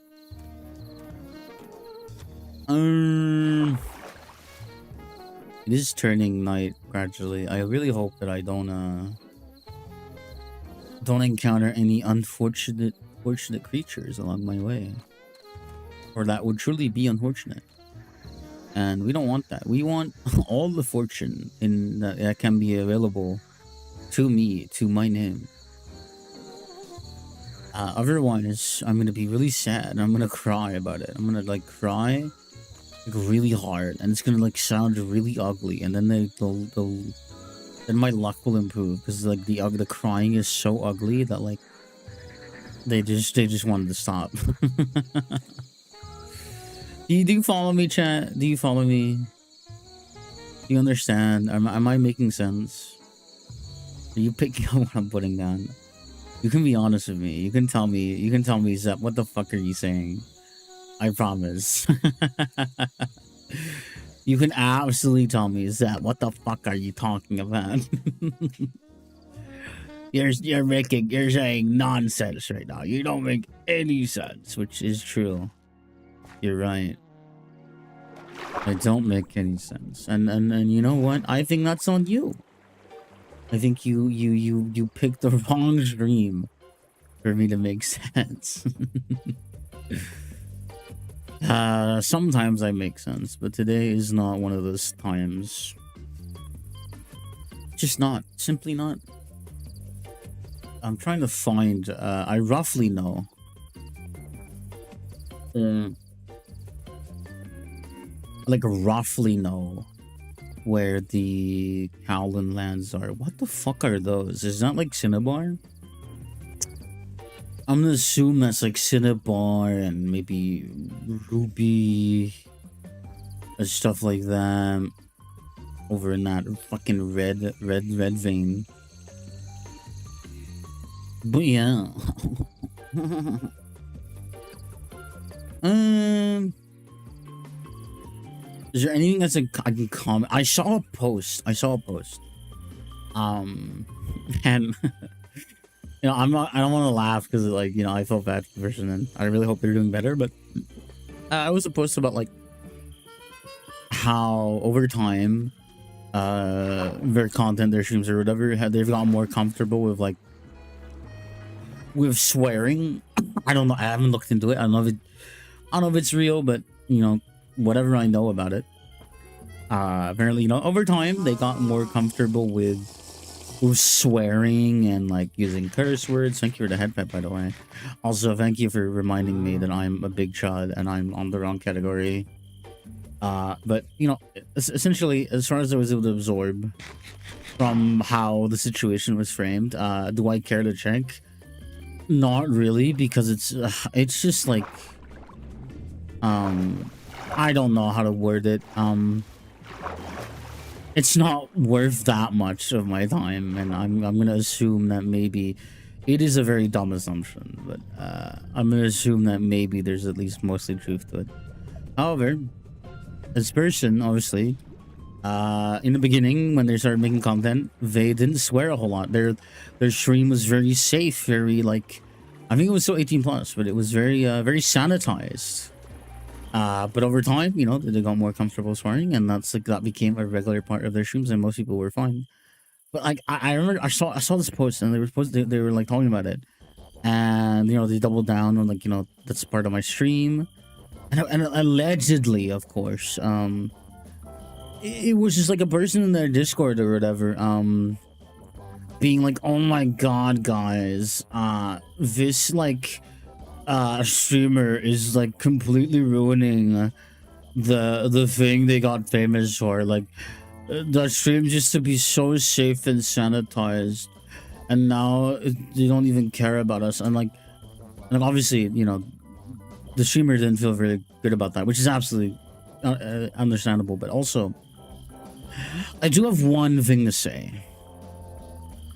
It is turning night gradually. I really hope that I don't encounter any unfortunate creatures along my way. Or that would truly be unfortunate. And we don't want that. We want all the fortune that can be available to me, to my name. Otherwise, I'm gonna be really sad and I'm gonna cry about it. I'm gonna cry really hard, and it's gonna sound really ugly, and then then my luck will improve because the crying is so ugly that they just wanted to stop. Do you follow me, chat? Do you follow me? Do you understand? Am I making sense? Are you picking up what I'm putting down? You can be honest with me. You can tell me, Zepp, what the fuck are you saying? I promise. You can absolutely tell me, Zepp, what the fuck are you talking about? You're saying nonsense right now. You don't make any sense, which is true. You're right. I don't make any sense. And you know what? I think that's on you. I think you picked the wrong stream for me to make sense. Sometimes I make sense, but today is not one of those times. Just not. Simply not. I'm trying to find. I roughly know. Like roughly know where the Howland lands are. What the fuck are those? Is that like Cinnabar? I'm gonna assume that's like Cinnabar and maybe Ruby and stuff like that over in that fucking red vein. But yeah. Is there anything that's like I can comment? I saw a post. And you know, I don't want to laugh because like, you know, I felt bad for the person and I really hope they're doing better. But I was a post about like how over time, their content, their streams or whatever, they've gotten more comfortable with like with swearing. I don't know. I haven't looked into it. I don't know if it's real, but you know, whatever I know about it. Apparently, you know, over time they got more comfortable with swearing and like using curse words. Thank you for the headpad, by the way. Also, thank you for reminding me that I'm a big chud and I'm on the wrong category. But you know, essentially, as far as I was able to absorb from how the situation was framed, do I care to check? Not really, because it's just like, I don't know how to word it. It's not worth that much of my time, and I'm gonna assume that maybe it is a very dumb assumption, but I'm gonna assume that maybe there's at least mostly truth to it. However, this person obviously, in the beginning when they started making content, they didn't swear a whole lot. Their stream was very safe, very like, I think it was still 18 plus, but it was very very sanitized. But over time, you know, they got more comfortable swearing, and that became a regular part of their streams, and most people were fine. But like, I remember I saw this post, and they were like talking about it, and you know, they doubled down on like, you know, that's part of my stream, and allegedly, of course, it was just like a person in their Discord or whatever, being like, oh my god, guys, this like streamer is like completely ruining the thing they got famous for. Like, the stream used to be so safe and sanitized, and now they don't even care about us. And like obviously, you know, the streamer didn't feel very good about that, which is absolutely understandable. But also, I do have one thing to say.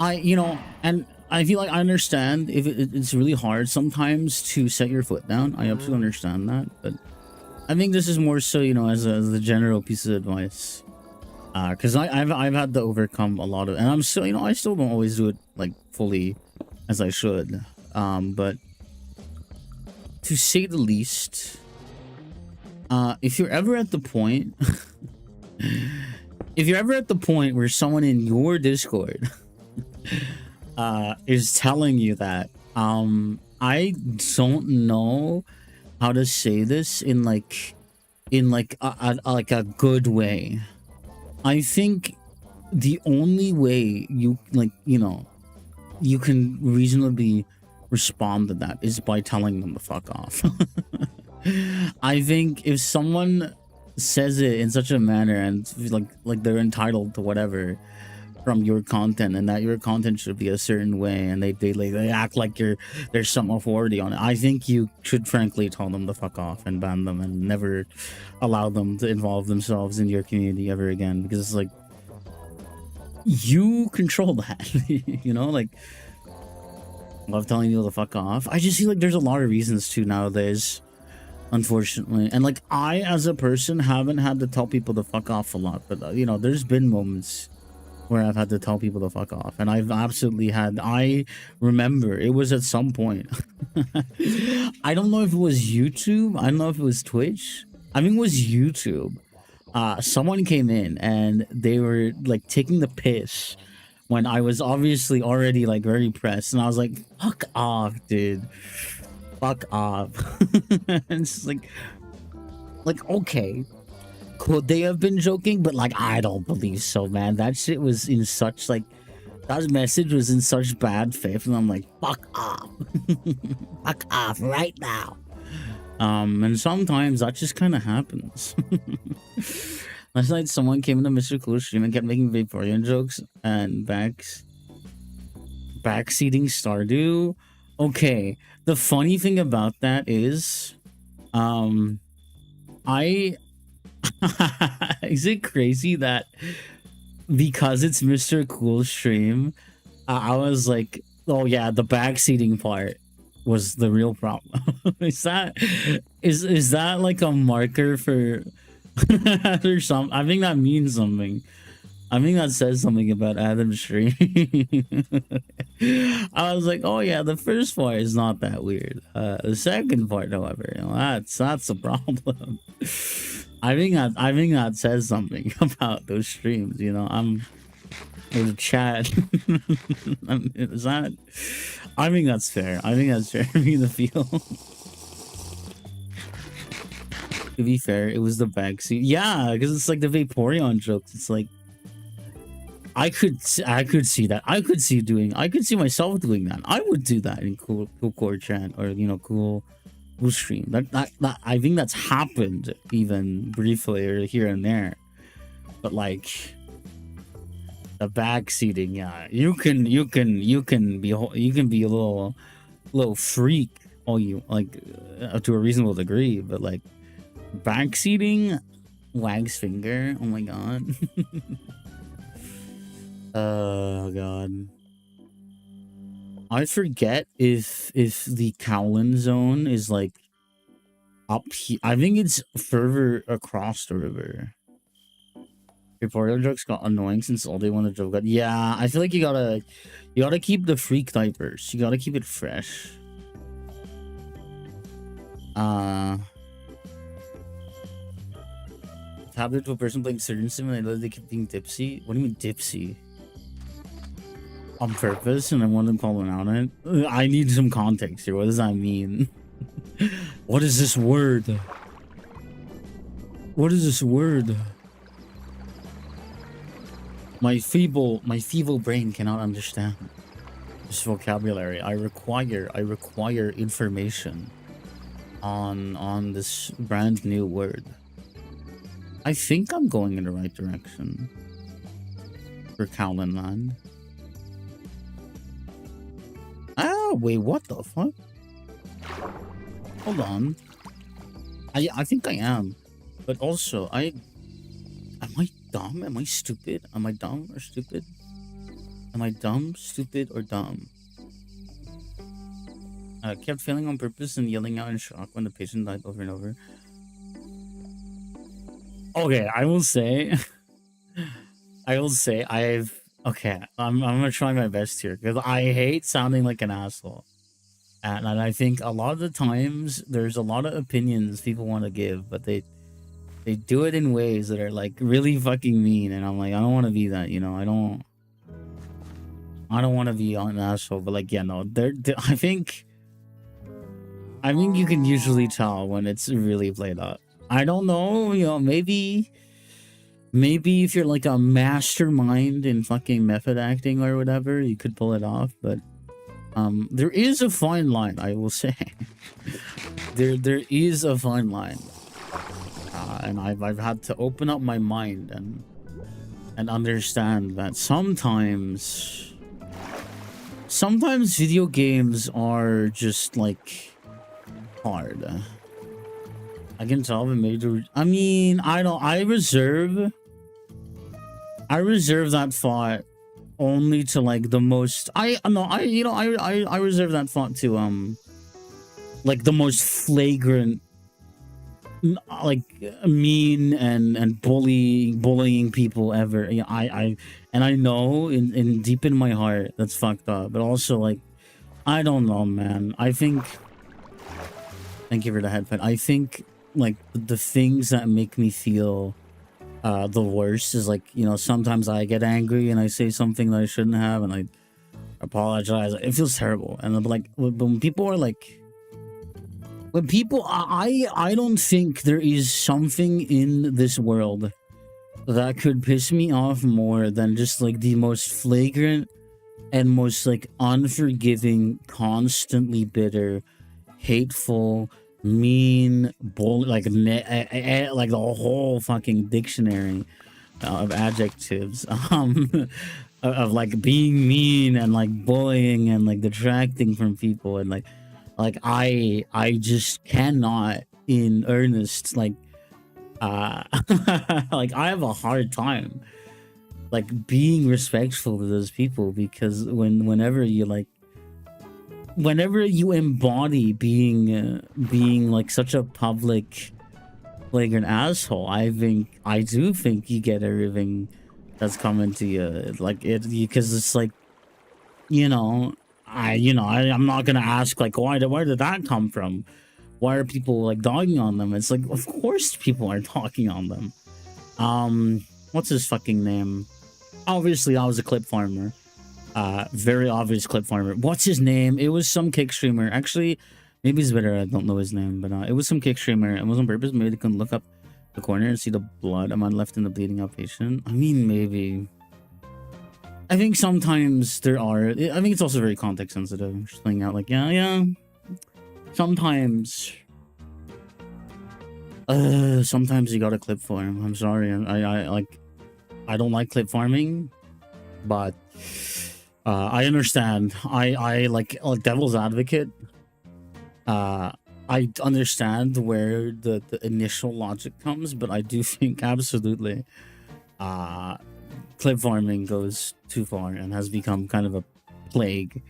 You know, and I feel like I understand if it's really hard sometimes to set your foot down. I absolutely understand that, but I think this is more so, you know, as a general piece of advice, because I've had to overcome a lot of, and I'm still, you know, I still don't always do it like fully as I should, but to say the least, if you're ever at the point, where someone in your Discord is telling you that, I don't know how to say this in a good way. I think the only way you, like, you know, you can reasonably respond to that is by telling them to fuck off. I think if someone says it in such a manner and like they're entitled to whatever from your content, and that your content should be a certain way, and they act like there's some authority on it, I think you should frankly tell them to fuck off and ban them and never allow them to involve themselves in your community ever again, because it's like, you control that. You know, like, love telling people to fuck off. I just feel like there's a lot of reasons to nowadays, unfortunately, and like, I as a person haven't had to tell people to fuck off a lot, but you know, there's been moments where I've had to tell people to fuck off, and I've absolutely had. I remember it was at some point. I don't know if it was YouTube. I don't know if it was Twitch. I think it was YouTube. Someone came in and they were like taking the piss when I was obviously already like very pressed, and I was like, "Fuck off, dude! Fuck off!" And it's like, okay. Could they have been joking? But like, I don't believe so, man. That shit was in such like That message was in such bad faith, and I'm like, fuck off. Fuck off right now. And sometimes that just kind of happens. Last night, someone came into Mr. Cool's stream and kept making Vaporeon jokes and backseating Stardew. Okay, the funny thing about that is, is it crazy that because it's Mr. Cool's stream, I was like, oh yeah, the backseating part was the real problem. is that like a marker for or something? I think that means something. I think that says something about Adam's stream. I was like, oh yeah, the first part is not that weird. The second part, however, that's the problem. I think that says something about those streams. I'm in the chat. Is that? I think that's fair. I think that's fair. Me the feel. To be fair, it was the backseat. Yeah, because it's like the Vaporeon jokes. It's like I could see that. I could see myself doing that. I would do that in cool core chat or cool stream. That I think that's happened even briefly or here and there. But like the backseating, yeah, you can be a little freak, to a reasonable degree, but like backseating, wags finger. Oh my god. Oh god. I forget if the Kowloon zone is like up here. I think it's further across the river. Vaporeon jokes got annoying since all they want to joke got. Yeah, I feel like you gotta keep the freak diapers. You gotta keep it fresh. Tablet to a person playing certain sim and I love they keep being dipsy. What do you mean dipsy? On purpose, and I want to call them out on it. I need some context here. What does that mean? What is this word? What is this word? My feeble brain cannot understand this vocabulary. I require information on this brand new word. I think I'm going in the right direction for Kowloon Land. Oh, wait, what the fuck? Hold on. I think I am. But also, am I dumb? Am I stupid? Am I dumb or stupid? Am I dumb, stupid, or dumb? Kept failing on purpose and yelling out in shock when the patient died over and over. Okay, I will say okay, I'm gonna try my best here because I hate sounding like an asshole, and I think a lot of the times there's a lot of opinions people want to give, but they do it in ways that are like really fucking mean, and I'm like, I don't want to be that, I don't want to be an asshole, but like, yeah, no, I think you can usually tell when it's really played up. I don't know, maybe if you're like a mastermind in fucking method acting or whatever, you could pull it off, but there is a fine line, I will say. there is a fine line, and I've had to open up my mind and understand that sometimes video games are just like hard. I can tell the major. I mean, I reserve that thought only to like the most. I reserve that thought to like the most flagrant, like mean and bullying people ever. Yeah, I know in deep in my heart that's fucked up, but also like I don't know, man. I think. Thank you for the headphone. I think like the things that make me feel the worst is like, sometimes I get angry and I say something that I shouldn't have and I apologize. It feels terrible. And like when people are like, I don't think there is something in this world that could piss me off more than just like the most flagrant and most like unforgiving, constantly bitter, hateful, mean, bull, like like the whole fucking dictionary of adjectives of like being mean and like bullying and like detracting from people, and like I just cannot in earnest like like I have a hard time like being respectful to those people, because whenever you embody being like such a public flagrant asshole, I do think you get everything that's coming to you, like it, because it's like, I'm not gonna ask like where did that come from, why are people like dogging on them. It's like, of course people are talking on them. What's his fucking name? Obviously I was a clip farmer, very obvious clip farmer. What's his name? It was some kick streamer. Actually, maybe it's better I don't know his name, but it was some kick streamer. It was on purpose. Maybe they can look up the corner and see the blood am I left in the bleeding out patient. I mean, maybe. I think sometimes there are. I think it's also very context sensitive. Just playing out like, yeah. Sometimes you gotta clip farm. I'm sorry. I don't like clip farming, but I understand. I like devil's advocate. I understand where the initial logic comes, but I do think absolutely clip farming goes too far and has become kind of a plague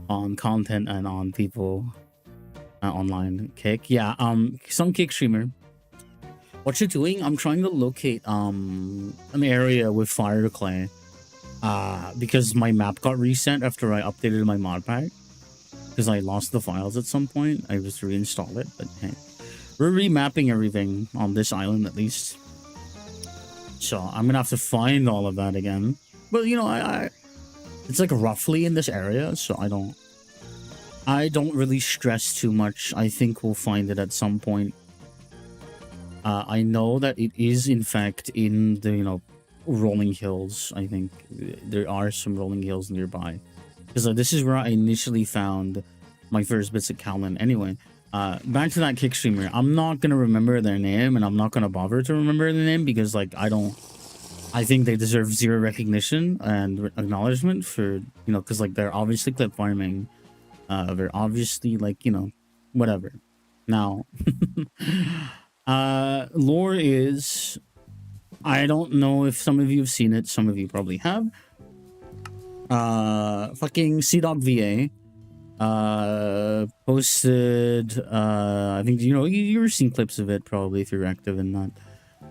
on content and on people online. Kick, yeah. Some kick streamer. What you're doing? I'm trying to locate an area with fire clay. Because my map got reset after I updated my mod pack. Because I lost the files at some point. I just reinstalled it, but hey. We're remapping everything on this island at least. So I'm gonna have to find all of that again. But I it's like roughly in this area, so I don't really stress too much. I think we'll find it at some point. I know that it is in fact in the rolling hills. I think there are some rolling hills nearby, because this is where I initially found my first bits of Callan. Anyway, back to that kick streamer. I'm not gonna remember their name, and I'm not gonna bother to remember the name, because like I think they deserve zero recognition and acknowledgement for because like they're obviously clip farming. They're obviously like whatever. Now lore is, I don't know if some of you have seen it, some of you probably have. Fucking C.VA posted, I think you've seen clips of it probably if you're active in not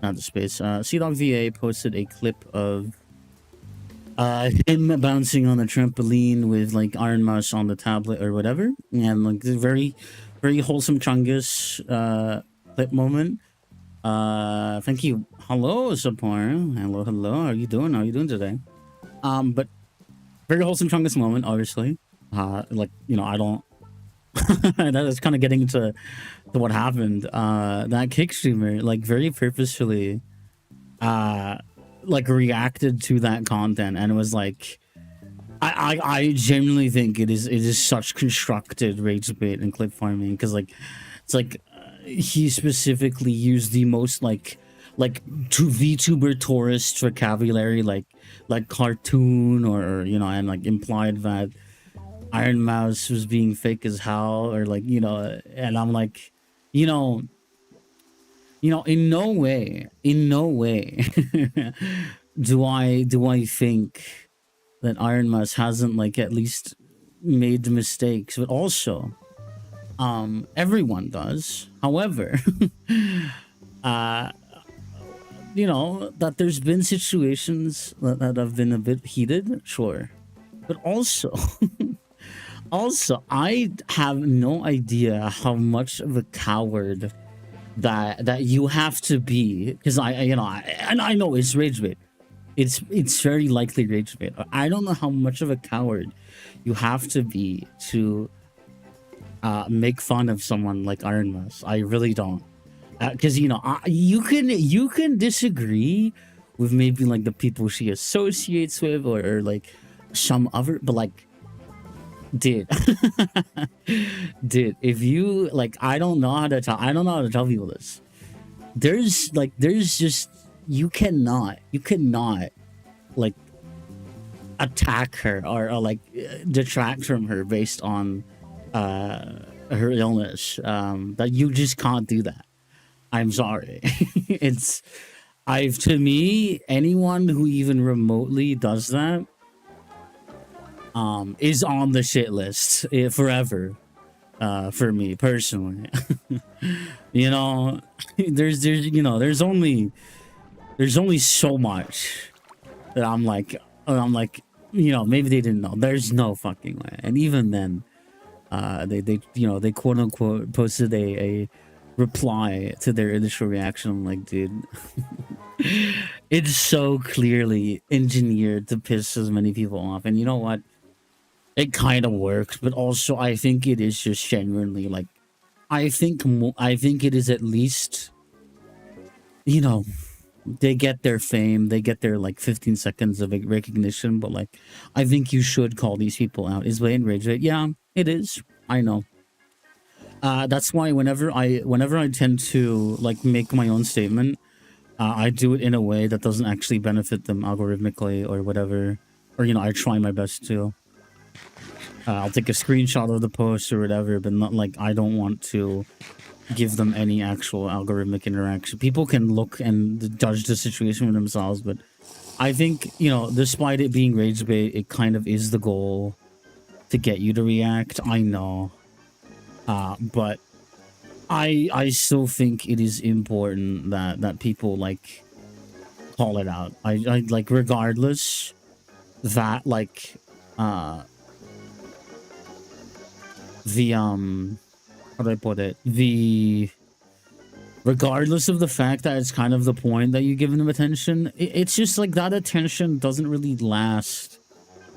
the space. C.VA posted a clip of him bouncing on a trampoline with like Iron Mouse on the tablet or whatever, and like the very very wholesome Chungus clip moment. Thank you. Hello, Sapara. Hello. How are you doing today? But very wholesome Chungus moment, obviously. Like I don't that is kind of getting into what happened. That kick streamer like very purposefully like reacted to that content, and it was like I genuinely think it is such constructed rage bait and clip farming, because like it's like he specifically used the most like to VTuber tourist vocabulary, like cartoon or and like implied that Iron Mouse was being fake as hell, or like and I'm like in no way do I think that Iron Mouse hasn't like at least made mistakes, but also everyone does. However, that there's been situations that have been a bit heated, sure, but also I have no idea how much of a coward that you have to be, because I know it's rage bait. It's very likely rage bait. I don't know how much of a coward you have to be to make fun of someone like Iron Mouse. I really don't, because you can disagree with maybe like the people she associates with, or like some other, but like, dude, dude, if you like, I don't know how to tell people this. There's just, you cannot like attack her or like detract from her based on her illness. That you just can't do that. I'm sorry. It's, to me, anyone who even remotely does that is on the shit list forever. For me personally. You know, there's only so much that I'm like, maybe they didn't know. There's no fucking way. And even then, they quote unquote posted a reply to their initial reaction. I'm like, dude, it's so clearly engineered to piss as many people off. And you know what? It kind of works, but also I think it is just genuinely like, I think it is at least, they get their fame, they get their like 15 seconds of recognition, but like, I think you should call these people out. Is Blatant Rage Bait? Yeah, it is. I know. That's why whenever I tend to like make my own statement, I do it in a way that doesn't actually benefit them algorithmically or whatever, or I try my best to. I'll take a screenshot of the post or whatever, but not like, I don't want to give them any actual algorithmic interaction. People can look and judge the situation for themselves, but I think, despite it being rage bait, it kind of is the goal to get you to react. I know. But I still think it is important that people like call it out. I like, regardless that like how do I put it? Regardless of the fact that it's kind of the point that you're giving them attention, it's just like that attention doesn't really last,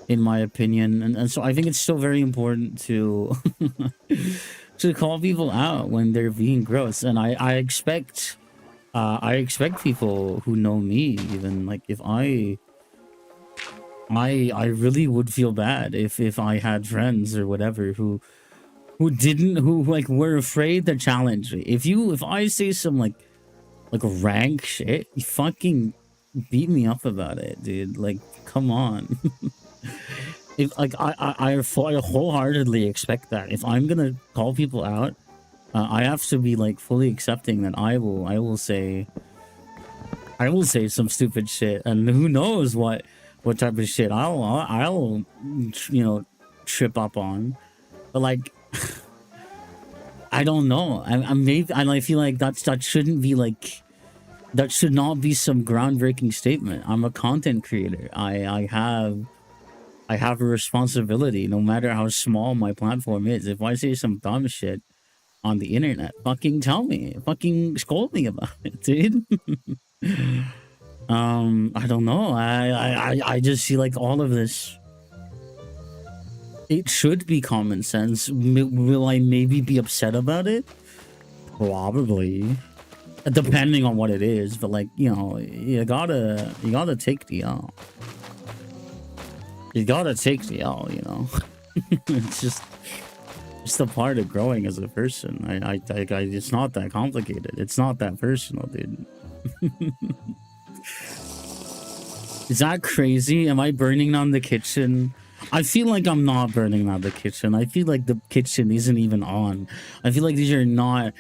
in my opinion. And so I think it's still very important to to call people out when they're being gross. And I expect people who know me, even like, if I really would feel bad if I had friends or whatever who like were afraid to challenge me. If I say some like rank shit, you fucking beat me up about it, dude. Like, come on. If like I wholeheartedly expect that if I'm gonna call people out, I have to be like fully accepting that I will say some stupid shit, and who knows what type of shit I'll trip up on. But like, I don't know. I feel like that shouldn't be like, that should not be some groundbreaking statement. I'm a content creator. I have a responsibility, no matter how small my platform is. If I say some dumb shit on the internet, fucking tell me, fucking scold me about it, dude. I don't know. I just feel like all of this, it should be common sense. Will I maybe be upset about it? Probably, depending on what it is. But like, you gotta take the L. You gotta take the L. It's just a part of growing as a person. I it's not that complicated. It's not that personal, dude. Is that crazy? Am I burning down the kitchen? I feel like I'm not burning down the kitchen. I feel like the kitchen isn't even on. I feel like these are not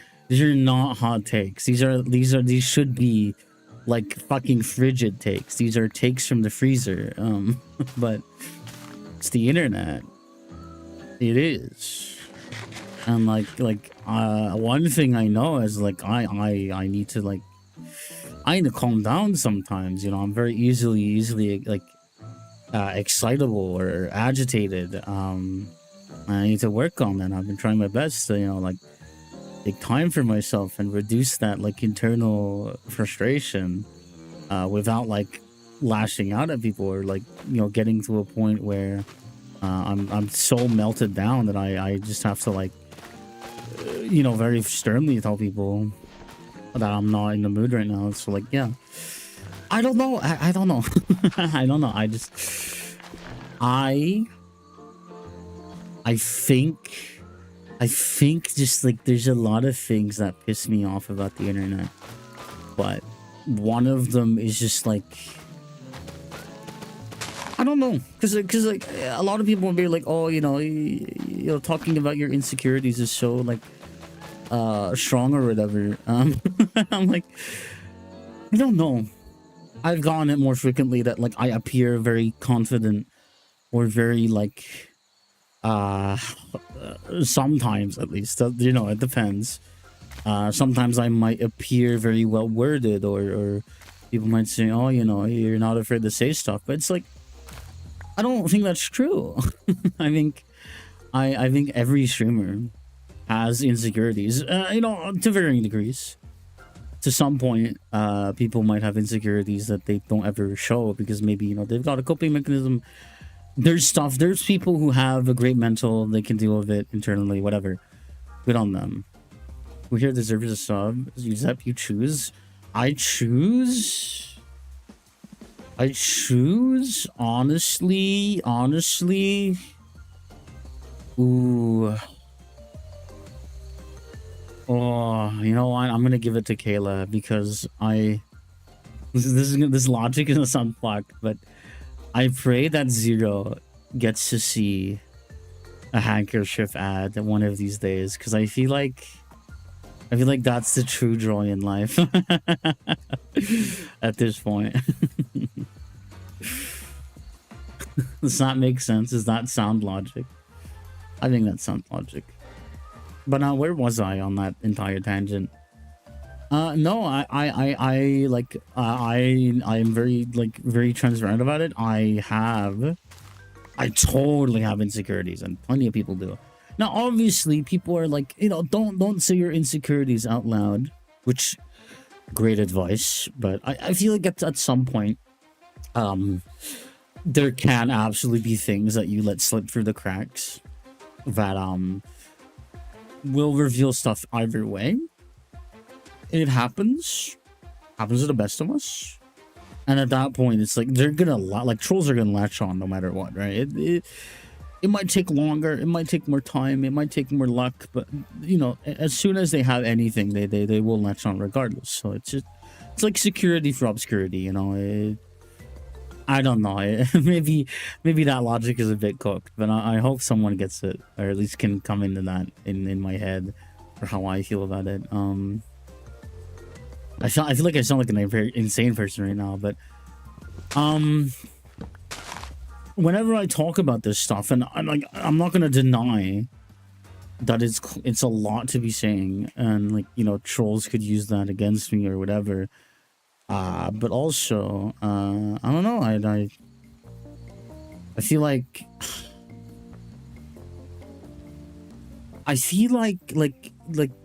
hot takes. These should be like fucking frigid takes. These are takes from the freezer. But it's the internet. It is. And like one thing I know is like I need to like, I need to calm down sometimes. I'm very easily like excitable or agitated. I need to work on that. I've been trying my best to like take time for myself and reduce that like internal frustration without like lashing out at people or like getting to a point where I'm so melted down that I just have to like very sternly tell people that I'm not in the mood right now. So like, yeah, I don't know. I don't know. I don't know. I I think just like there's a lot of things that piss me off about the internet, but one of them is just like, I don't know, because like a lot of people will be like, oh, talking about your insecurities is so like strong or whatever. I'm like, I don't know. I've gotten it more frequently that like I appear very confident or very like sometimes, at least, it depends. Sometimes I might appear very well worded, or people might say, oh, you're not afraid to say stuff, but it's like, I don't think that's true. I think every streamer has insecurities, to varying degrees. To some point, people might have insecurities that they don't ever show because maybe, they've got a coping mechanism. There's people who have a great mental, they can deal with it internally, whatever. Good on them. Who here deserves a sub? Zepp, you choose. I choose, honestly. Ooh. Oh, you know what? I'm gonna give it to Kayla because this logic is gonna sound fucked, but I pray that Zero gets to see a handkerchief ad one of these days, because I feel like that's the true joy in life at this point. Does that make sense? Does that sound logic? I think that sounds logic. But now, where was I on that entire tangent? No, I'm very transparent about it. I totally have insecurities, and plenty of people do. Now, obviously, people are like, don't say your insecurities out loud, which, great advice. But I feel like at some point, there can absolutely be things that you let slip through the cracks that will reveal stuff either way. It happens to the best of us, and at that point, it's like they're gonna trolls are gonna latch on no matter what, right? It might take longer, it might take more time, it might take more luck, but as soon as they have anything, they will latch on regardless. So it's like security for obscurity, I don't know. Maybe that logic is a bit cooked, but I hope someone gets it, or at least can come into that in my head, or how I feel about it. I feel like I sound like a very insane person right now, but whenever I talk about this stuff, and I'm not gonna deny that it's a lot to be saying, and trolls could use that against me or whatever. But also, I don't know. I feel like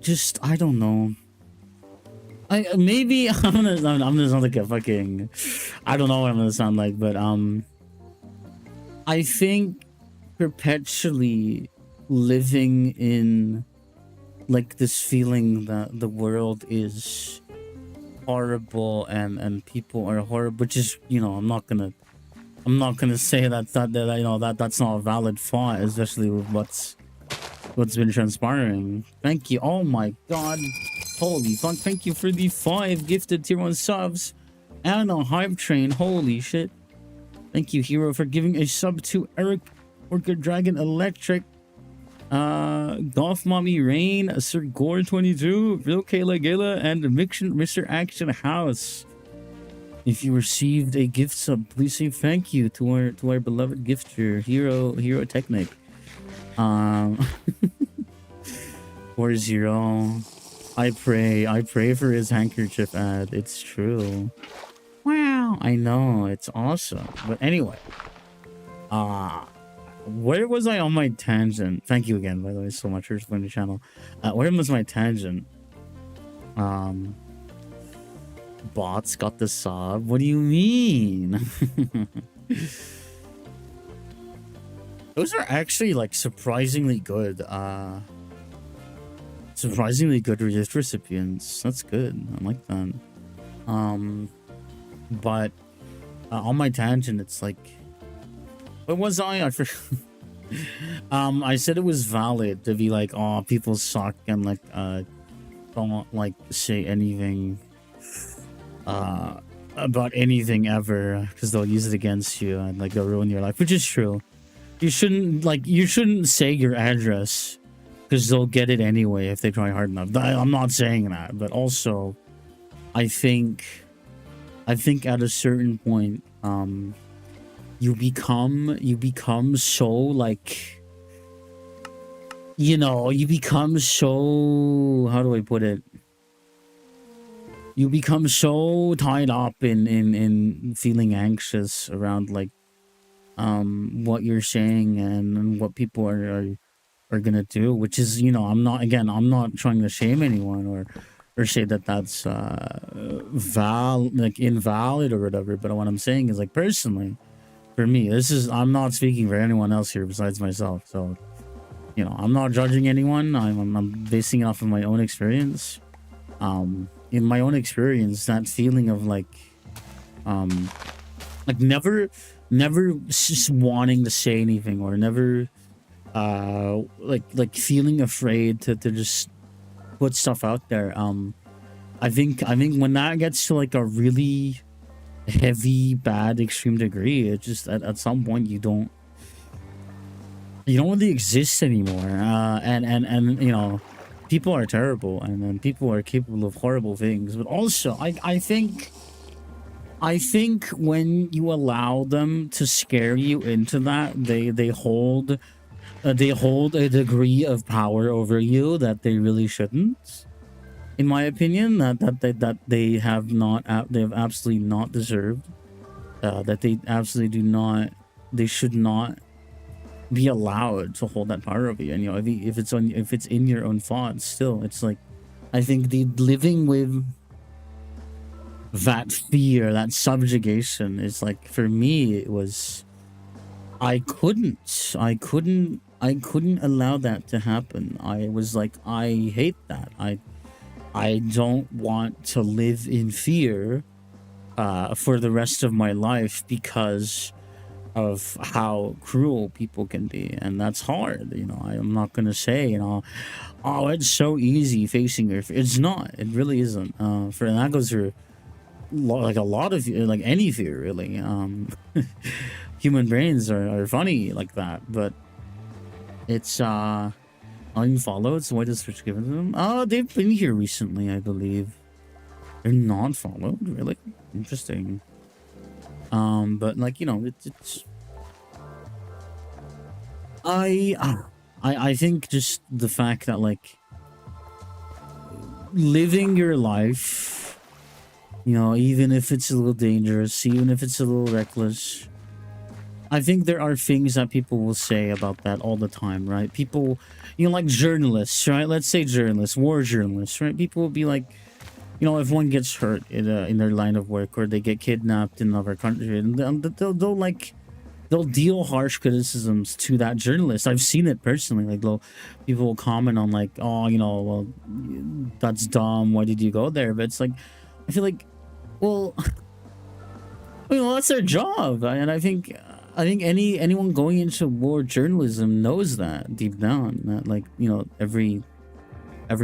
just, I don't know. Maybe I'm gonna sound like a fucking, I don't know what I'm gonna sound like, but I think perpetually living in this feeling that the world is horrible and people are horrible, which is, I'm not gonna say that's not a valid thought, especially with what's been transpiring. Thank you. Oh my god, holy fuck, thank you for the 5 gifted tier 1 subs and a hype train. Holy shit. Thank you, Hero, for giving a sub to Eric, Orca Dragon Electric, Golf Mommy Rain, Sir Gore 22, Real Kayla Gala, and Mr. Action House. If you received a gift sub, please say thank you to our beloved gifter, Hero Technic. 40. I pray for his handkerchief ad. It's true. Wow, I know, it's awesome. But anyway, where was I on my tangent? Thank you again, by the way, so much for supporting the channel. Where was my tangent? Bots got the sub. What do you mean? Those are actually surprisingly good. Surprisingly good gift recipients. That's good. I like that. But on my tangent, it's like, What was I I said it was valid to be like, oh, people suck and like don't like say anything about anything ever because they'll use it against you and like they'll ruin your life, which is true. You shouldn't say your address because they'll get it anyway if they try hard enough. I'm not saying that, but also I think at a certain point you become so like, you become so, how do I put it, you become so tied up in feeling anxious around like what you're saying and what people are gonna do, which is, I'm not trying to shame anyone or say that that's invalid or whatever, but what I'm saying is like personally for me, I'm not speaking for anyone else here besides myself, so I'm not judging anyone. I'm basing it off of my own experience. In my own experience, that feeling of like never just wanting to say anything or never like feeling afraid to just put stuff out there. I think when that gets to like a really heavy, bad, extreme degree, it just at some point you don't really exist anymore. And people are terrible, and then people are capable of horrible things. But also, I think when you allow them to scare you into that, they hold a degree of power over you that they really shouldn't. In my opinion, that they have absolutely not deserved. That they absolutely do not. They should not be allowed to hold that power over you. And if it's in your own thoughts, still, it's like, I think the living with that fear, that subjugation, is like, for me, it was, I couldn't allow that to happen. I was like, I hate that. I don't want to live in fear for the rest of my life because of how cruel people can be, and that's hard. I'm not gonna say, oh, it's so easy facing your fear. It's not. It really isn't. And that goes for like a lot of, like any fear, really. Human brains are funny like that, but it's unfollowed. So why does Twitch give it to them? Oh, they've been here recently, I believe. They're not followed, really. Interesting. But like, it's I think just the fact that like living your life, even if it's a little dangerous, even if it's a little reckless, I think there are things that people will say about that all the time, right? People, like journalists, right? Let's say journalists, war journalists, right? People will be like, if one gets hurt in their line of work, or they get kidnapped in another country, and they'll deal harsh criticisms to that journalist. I've seen it personally. Like, people will comment on like, oh, well, that's dumb. Why did you go there? But it's like, I feel like, well, that's their job, and I think anyone going into war journalism knows that deep down, that like, every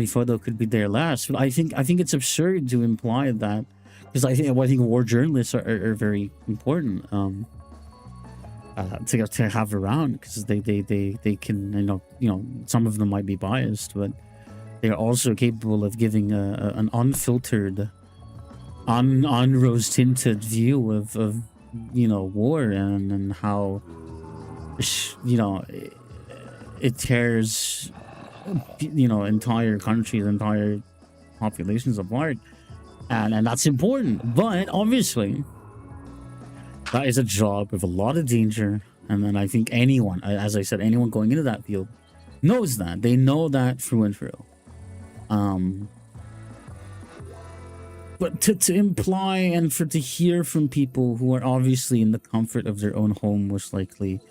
photo could be their last. But I think it's absurd to imply that, because I think war journalists are very important to have around, because they can, some of them might be biased, but they're also capable of giving an unfiltered, unrose tinted view of war and how it tears entire countries, entire populations apart, and that's important. But obviously that is a job with a lot of danger, and then I think anyone, as I said, anyone going into that field knows that. They know that through and through. But to imply and to hear from people who are obviously in the comfort of their own home, most likely,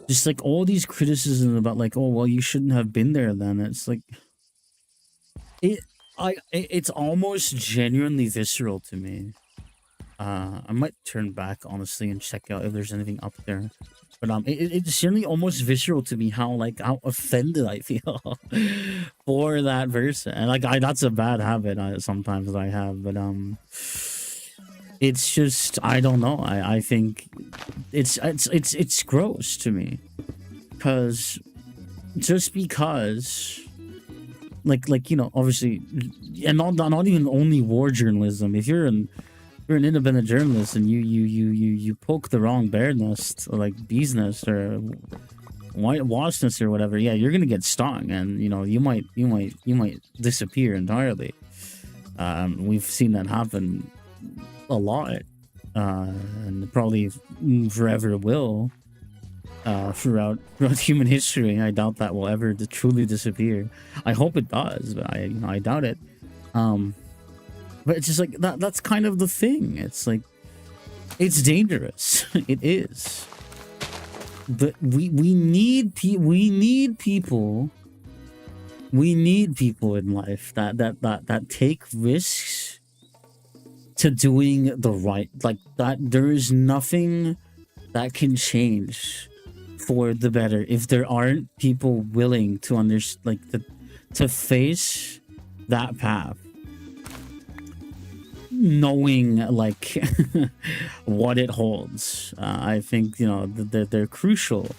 just like all these criticisms about like, oh, well, you shouldn't have been there then. It's like, it's almost genuinely visceral to me. I might turn back, honestly, and check out if there's anything up there. But it's generally almost visceral to me how like how offended I feel for that person. And like that's a bad habit sometimes that I have. But it's just I don't know. I think it's gross to me because just because like you know obviously and not even only war journalism. If you're an independent journalist and you poke the wrong bear nest or like bee's nest or white wasp nest or whatever, yeah, you're gonna get stung and you know you might disappear entirely. We've seen that happen a lot, and probably forever will. Throughout human history, I doubt that will ever truly disappear. I hope it does, but I doubt it. But it's just like that's kind of the thing. It's like it's dangerous. It is. But we need people in life that take risks to doing the right, like that. There is nothing that can change for the better if there aren't people willing to to face that path, knowing like what it holds. I think you know they're crucial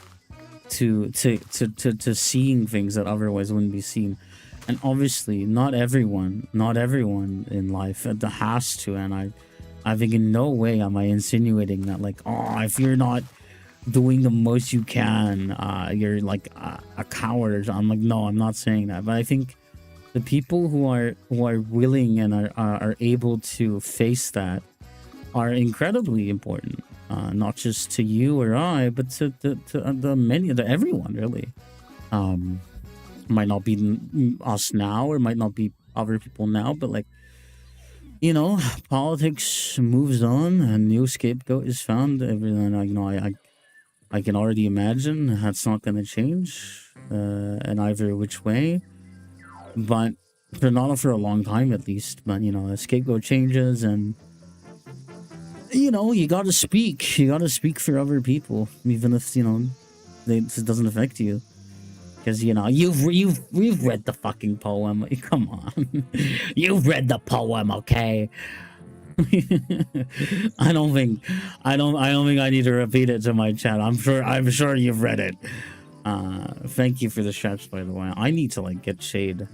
to seeing things that otherwise wouldn't be seen. And obviously not everyone in life has to. And I think in no way am I insinuating that like, oh, if you're not doing the most you can, you're like a coward. I'm like, no, I'm not saying that. But I think the people who are willing and are able to face that are incredibly important, not just to you or I, but to everyone really. Might not be us now, or might not be other people now, but like, you know, politics moves on, and new scapegoat is found. Everything, you know, I can already imagine that's not going to change, in either which way. But not for a long time, at least. But you know, a scapegoat changes, and you know, you got to speak. You got to speak for other people, even if you know it doesn't affect you. Because you know you've read the fucking poem. Come on, you've read the poem, okay? I don't think I need to repeat it to my chat. I'm sure you've read it. Thank you for the stretch, by the way. I need to like get shade,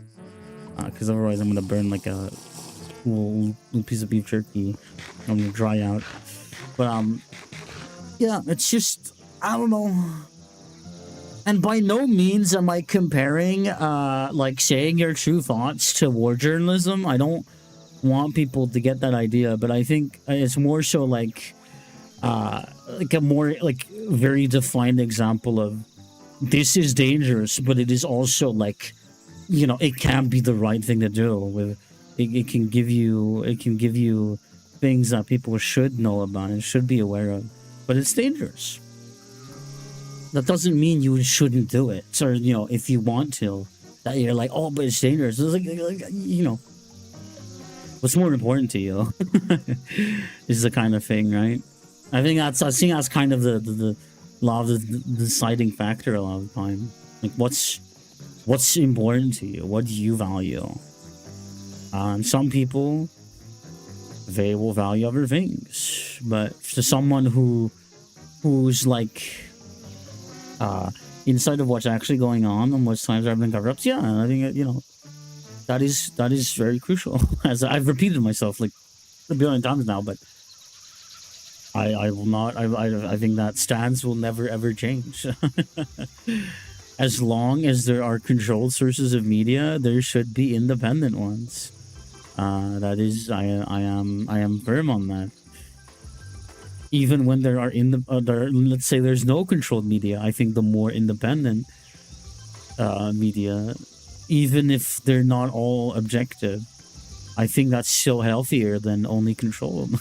because otherwise I'm gonna burn like a little piece of beef jerky. I'm gonna dry out. But yeah, it's just I don't know. And by no means am I comparing, like, saying your true thoughts to war journalism. I don't want people to get that idea, but I think it's more so like a more, like, very defined example of this is dangerous, but it is also, like, you know, it can be the right thing to do. With it can give you things that people should know about and should be aware of, but it's dangerous. That doesn't mean you shouldn't do it. So, you know, if you want to, that you're like, oh, but it's dangerous. It's like you know, what's more important to you is the kind of thing, right? I think that's kind of the law of the deciding factor a lot of the time. Like, what's important to you? What do you value? Some people, they will value other things, but to someone who's like, inside of what's actually going on and what times there have been cover-ups, yeah, I think you know that is very crucial. As I've repeated myself like a billion times now, but I will not. I think that stance will never ever change. As long as there are controlled sources of media, there should be independent ones. That is, I am firm on that. Even when there are let's say there's no controlled media, I think the more independent media, even if they're not all objective, I think that's still healthier than only controlled.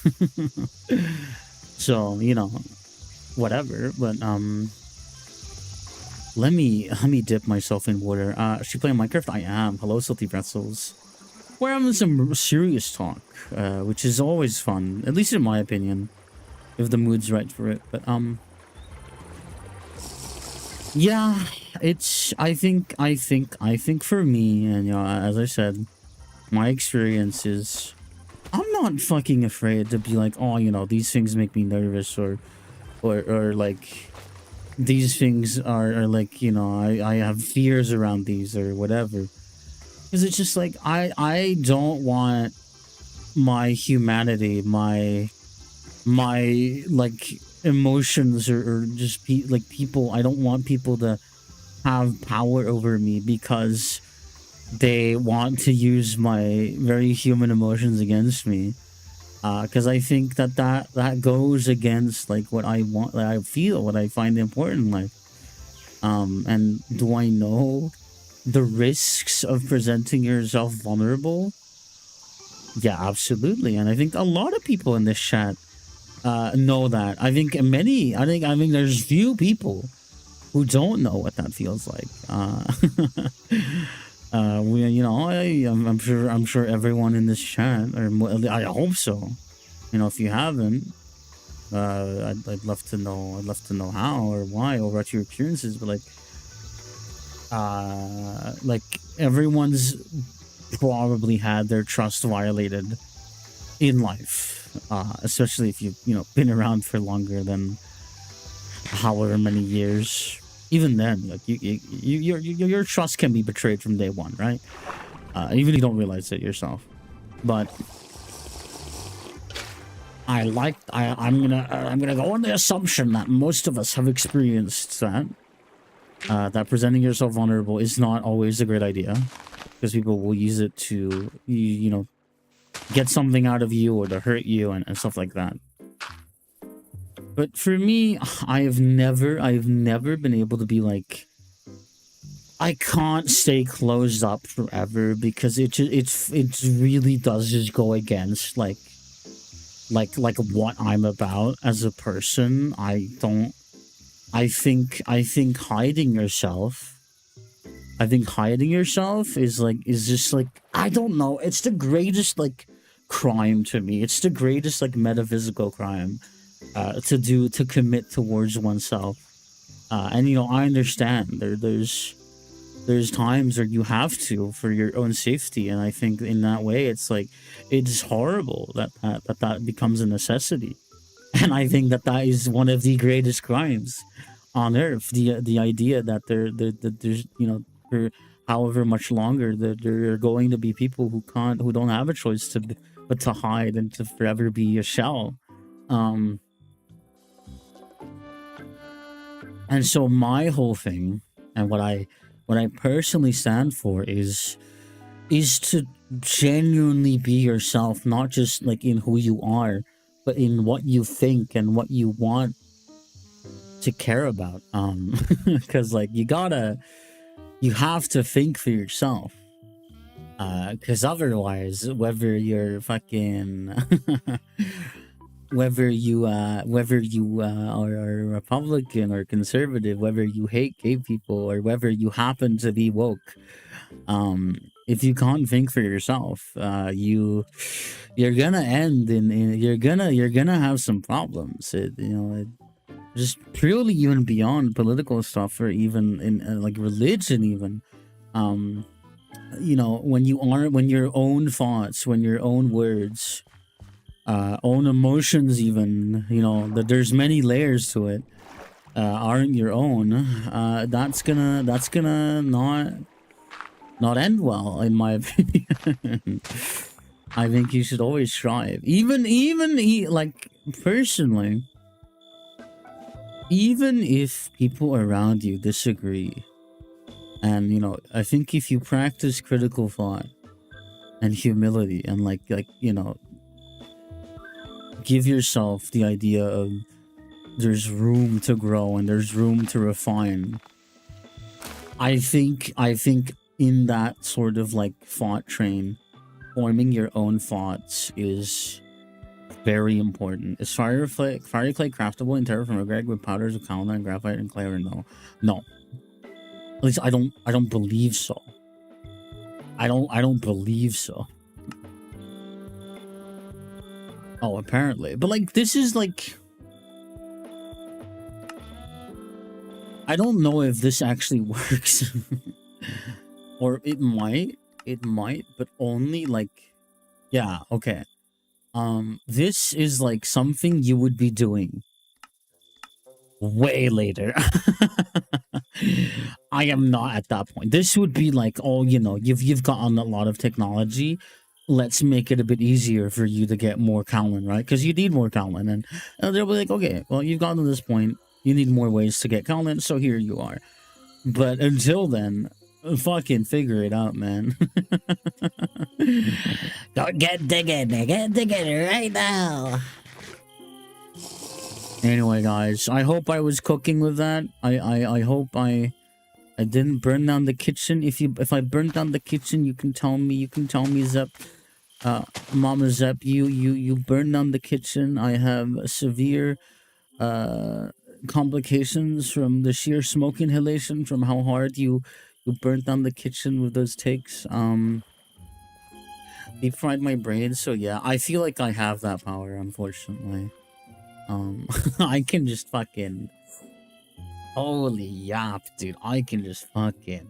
So, you know, whatever. But let me dip myself in water. Should you play Minecraft? I am. Hello, Salty Pretzels. We're having some serious talk, which is always fun, at least in my opinion, if the mood's right for it. But Yeah, it's I think for me, and as I said, my experience is I'm not fucking afraid to be like, oh, these things make me nervous, or like these things are like, I have fears around these or whatever. Because it's just like I don't want my humanity, my like emotions, or just like people. I don't want people to have power over me because they want to use my very human emotions against me. Because I think that goes against like what I want, what I feel, what I find important in life. And do I know the risks of presenting yourself vulnerable? Yeah, absolutely. And I think a lot of people in this chat know that. I think there's few people who don't know what that feels like. I'm sure everyone in this chat, I hope so. If you haven't, I'd love to know. I'd love to know how or why or what your experiences. But like everyone's probably had their trust violated in life, especially if you've been around for longer than however many years. Even then, like your trust can be betrayed from day one, right? Even if you don't realize it yourself. But I'm gonna go on the assumption that most of us have experienced that presenting yourself vulnerable is not always a great idea, because people will use it to get something out of you or to hurt you, and stuff like that. But for me, I've never been able to be like, I can't stay closed up forever, because it really does just go against like what I'm about as a person. I think hiding yourself is just like, I don't know, it's the greatest like crime to me. It's the greatest like metaphysical crime to commit towards oneself. And I understand there's times where you have to for your own safety, and I think in that way it's like, it's horrible that becomes a necessity. And I think that is one of the greatest crimes on earth. The idea that there's for however much longer that there are going to be people who don't have a choice but to hide and to forever be a shell. Um, and so my whole thing, and what I personally stand for is to genuinely be yourself, not just like in who you are, but in what you think and what you want to care about. Because like you have to think for yourself. Because otherwise, whether you're fucking whether you are Republican or conservative, whether you hate gay people or whether you happen to be woke, if you can't think for yourself, you're gonna end in you're gonna have some problems. Just purely even beyond political stuff, or even in like religion even. um when your own thoughts, when your own words, own emotions, even that there's many layers to it, aren't your own, that's gonna not end well, in my opinion. I think you should always strive, like, personally, even if people around you disagree. And I think if you practice critical thought and humility, and give yourself the idea of there's room to grow and there's room to refine. I think in that sort of like thought train, forming your own thoughts is very important. Is fire clay craftable in terraform Greg with powders of kaolin, graphite, and clay? Or no. At least I don't believe so. I don't believe so. Oh, apparently. But like, this is like, I don't know if this actually works. Or it might, but only like, yeah, okay. This is like something you would be doing way later. I am not at that point. This would be like, oh, you've gotten a lot of technology. Let's make it a bit easier for you to get more Kowlin, right? Because you need more Kowlin, and they'll be like, okay, well, you've gotten to this point. You need more ways to get Kowlin, so here you are. But until then, fucking figure it out, man. Go get digging right now. Anyway, guys, I hope I was cooking with that. I hope I didn't burn down the kitchen. If I burned down the kitchen, you can tell me, Zepp. Mama Zepp, you burned down the kitchen. I have severe complications from the sheer smoke inhalation from how hard you burnt down the kitchen with those takes. Deep fried my brain, so yeah, I feel like I have that power, unfortunately. I can just fucking, holy yap, dude, I can just fucking,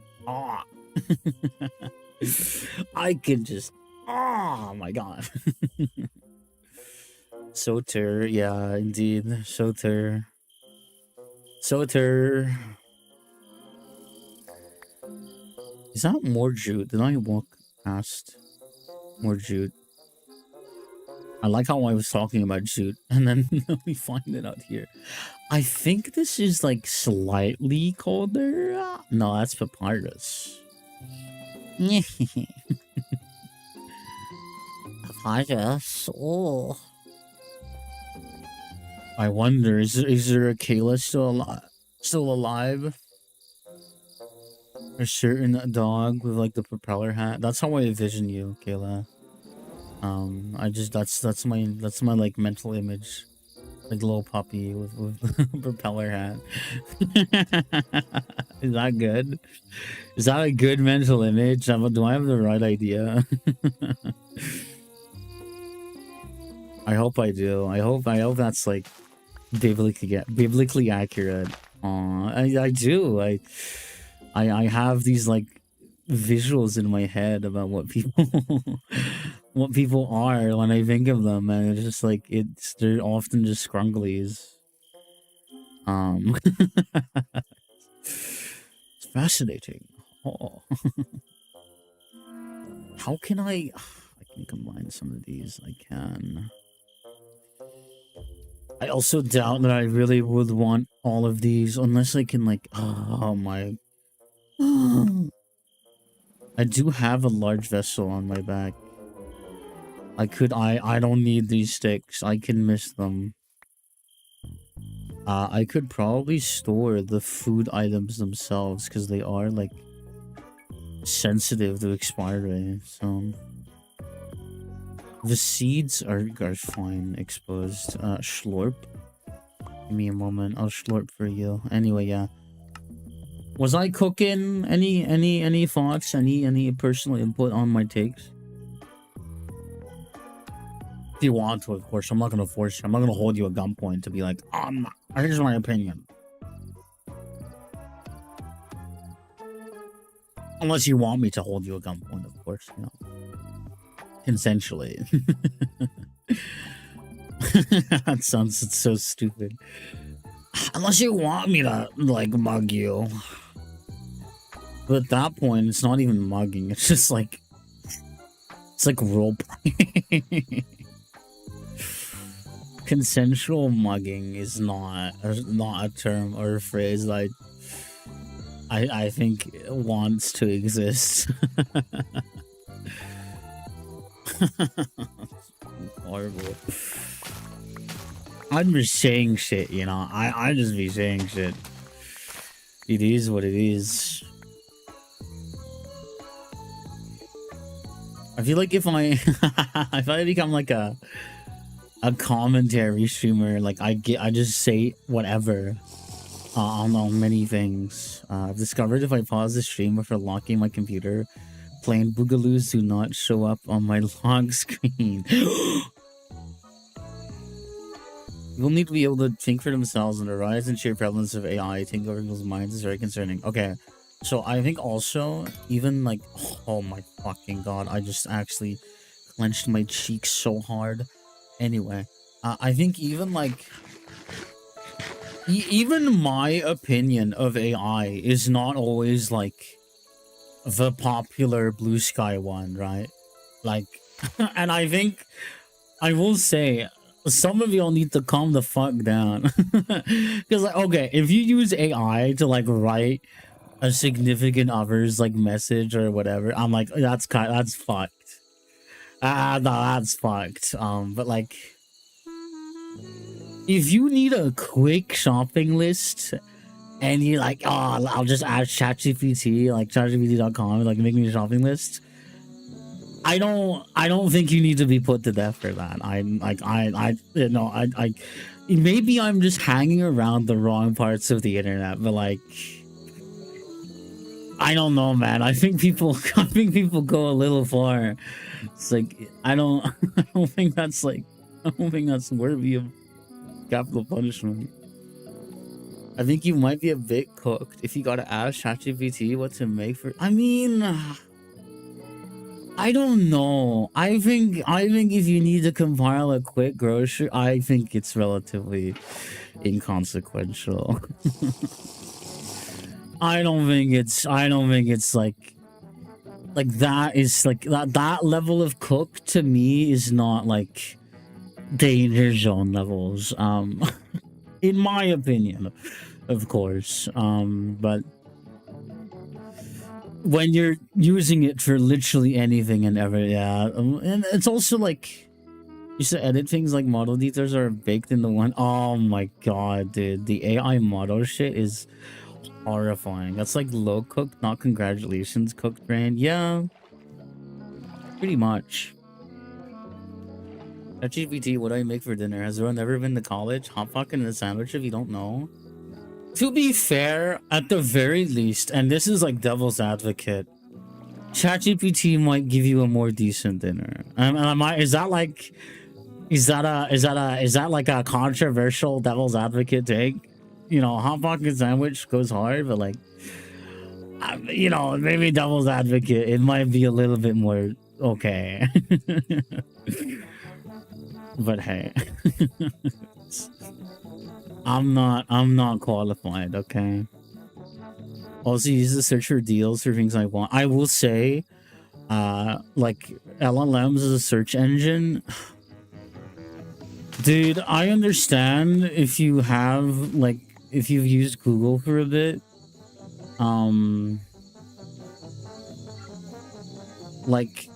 I can just, oh my god. Soter, yeah, indeed, Soter. Is that more jute? Did I walk past more jute? I like how I was talking about jute, and then we find it out here. I think this is like slightly colder. No, that's papyrus. Papyrus. Oh. I wonder, is there a Kayla still alive? A certain dog with like the propeller hat. That's how I envision you, Kayla. I just that's my like mental image, like little puppy with propeller hat. Is that good? Is that a good mental image? Do I have the right idea? I hope I do. I hope that's like biblically accurate. I do. I have these like visuals in my head about what people are when I think of them, and it's just like they're often just scrunglies. It's fascinating. Oh. How can I can combine some of these? I can. I also doubt that I really would want all of these unless I can like, oh my. I do have a large vessel on my back. I don't need these sticks. I can miss them. I could probably store the food items themselves because they are like sensitive to expiry. So the seeds are fine exposed. Schlorp. Give me a moment. I'll schlorp for you. Anyway, yeah. Was I cooking? Any thoughts? Any personal input on my takes? If you want to, of course. I'm not gonna force you. I'm not gonna hold you at gunpoint to be like, here's my opinion. Unless you want me to hold you at gunpoint, of course, consensually. That sounds so stupid. Unless you want me to like mug you. But at that point, it's not even mugging. It's just like, it's like roleplay. Consensual mugging is not a term or a phrase that I think wants to exist. Horrible. I'm just saying shit, I just be saying shit. It is what it is. I feel like if I become like a commentary streamer, like I just say whatever on many things. I've discovered if I pause the stream after locking my computer, plain boogaloos do not show up on my log screen. People need to be able to think for themselves, and the rise and sheer prevalence of AI taking over people's minds is very concerning. Okay, so I think also, even like, oh my fucking god, I just actually clenched my cheeks so hard. Anyway, I think even like, even my opinion of AI is not always like the popular blue sky one, right? Like, and I think I will say some of y'all need to calm the fuck down. Because like, okay, if you use AI to like write a significant other's like message or whatever, I'm like, that's fucked. No, that's fucked. But like, if you need a quick shopping list and you're like, oh, I'll just add ChatGPT, like ChatGPT.com, like make me a shopping list. I don't think you need to be put to death for that. Maybe I'm just hanging around the wrong parts of the internet, but like, I don't know, man. I think people go a little far. It's like, I don't think that's worthy of capital punishment. I think you might be a bit cooked if you gotta ask ChatGPT what to make for. I mean, I don't know. I think if you need to compile a quick grocery, I think it's relatively inconsequential. I don't think it's like that is like that level of cook to me is not like danger zone levels. In my opinion, of course. But when you're using it for literally anything and ever, yeah, and it's also like, you should edit things like model details are baked into one. Oh my god, dude, the AI model shit is horrifying. That's like low cooked, not congratulations cooked brain. Yeah, pretty much. ChatGPT, what do I make for dinner? Has everyone ever been to college? Hot fucking in a sandwich if you don't know. To be fair, at the very least, and this is like devil's advocate, ChatGPT might give you a more decent dinner. Is that like a controversial devil's advocate take? You know, hot pocket sandwich goes hard, but like, you know, maybe devil's advocate, it might be a little bit more okay. But hey. I'm not qualified, okay? Also use the search for deals for things I want. I will say, like LLMs as a search engine. Dude, I understand if you have like if you've used Google for a bit. Like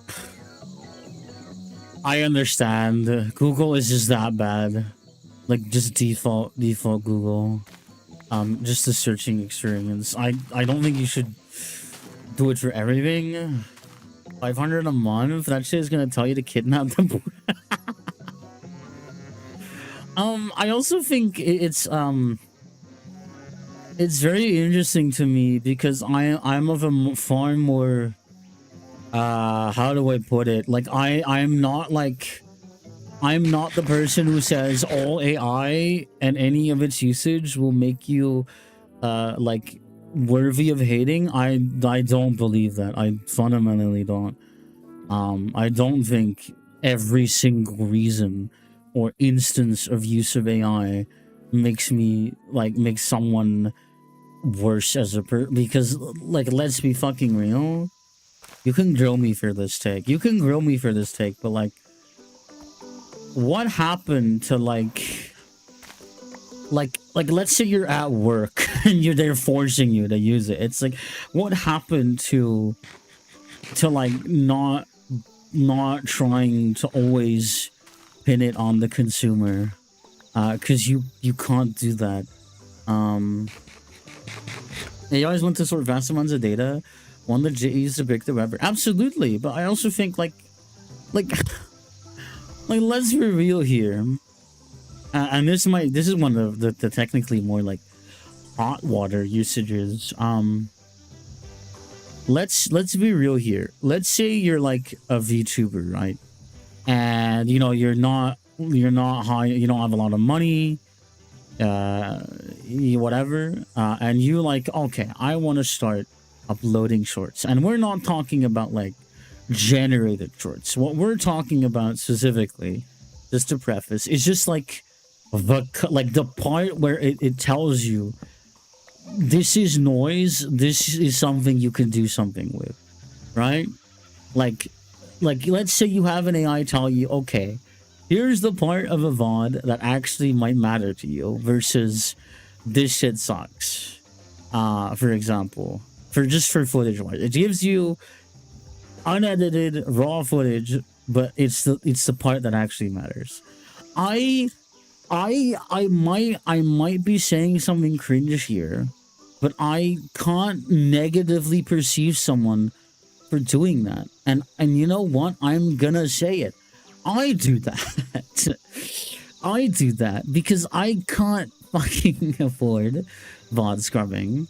I understand. Google is just that bad. Like just default Google, just the searching experience. I don't think you should do it for everything. 500 a month, that shit is gonna tell you to kidnap the I also think it's very interesting to me because I'm of a far more how do I put it, like I'm not the person who says all AI and any of its usage will make you like worthy of hating. I don't believe that. I fundamentally don't. I don't think every single reason or instance of use of AI makes someone worse as a because like, let's be fucking real. You can grill me for this take. But like, what happened to like let's say you're at work and they're forcing you to use it. It's like, what happened to like not trying to always pin it on the consumer, because you can't do that. They always want to sort vast amounts of data. One legit use to pick the web. Absolutely, but I also think like let's be real here. And this is one of the technically more like hot water usages. Let's be real here. Let's say you're like a VTuber, right? And you know, you're not you're not high, you don't have a lot of money, whatever, and you like, okay, I want to start uploading shorts. And we're not talking about like generated shorts. What we're talking about specifically, just to preface, is just like the part where it tells you this is noise, this is something you can do something with, right? Like let's say you have an AI tell you, okay, here's the part of a VOD that actually might matter to you versus this shit sucks. For example, for footage wise, it gives you unedited raw footage, but it's the part that actually matters. I might be saying something cringe here, but I can't negatively perceive someone for doing that. And you know what? I'm gonna say it. I do that. I do that because I can't fucking afford VOD scrubbing.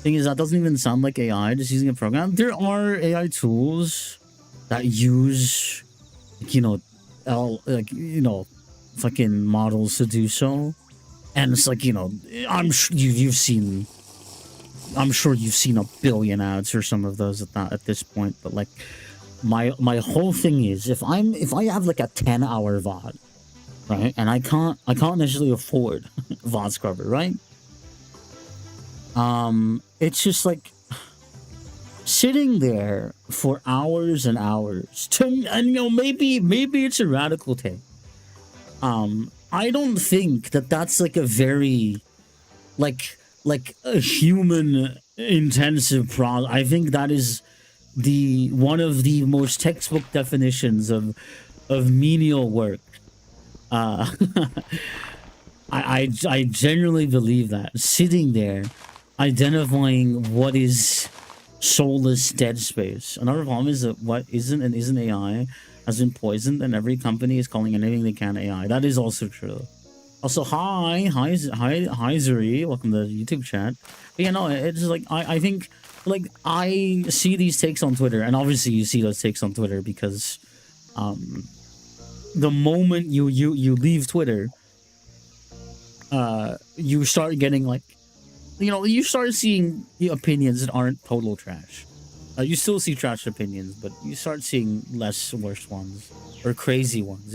Thing is, that doesn't even sound like AI, just using a program. There are AI tools that use, fucking models to do so. And it's like, I'm sure you've seen a billion ads for some of those at this point. But like, my whole thing is, if I have like a 10-hour VOD, right, and I can't necessarily afford VOD scrubber, right? It's just like sitting there for hours and hours and maybe it's a radical take. I don't think that's like a very like a human intensive process. I think that is one of the most textbook definitions of menial work. I genuinely believe that sitting there identifying what is soulless dead space. Another problem is that what isn't and isn't AI has been poisoned, and every company is calling anything they can AI. That is also true. Also, hi Zuri, welcome to the YouTube chat. But it's like I think like I see these takes on Twitter, and obviously you see those takes on Twitter because the moment you leave Twitter, you start getting like, you start seeing opinions that aren't total trash. You still see trash opinions, but you start seeing less worse ones or crazy ones,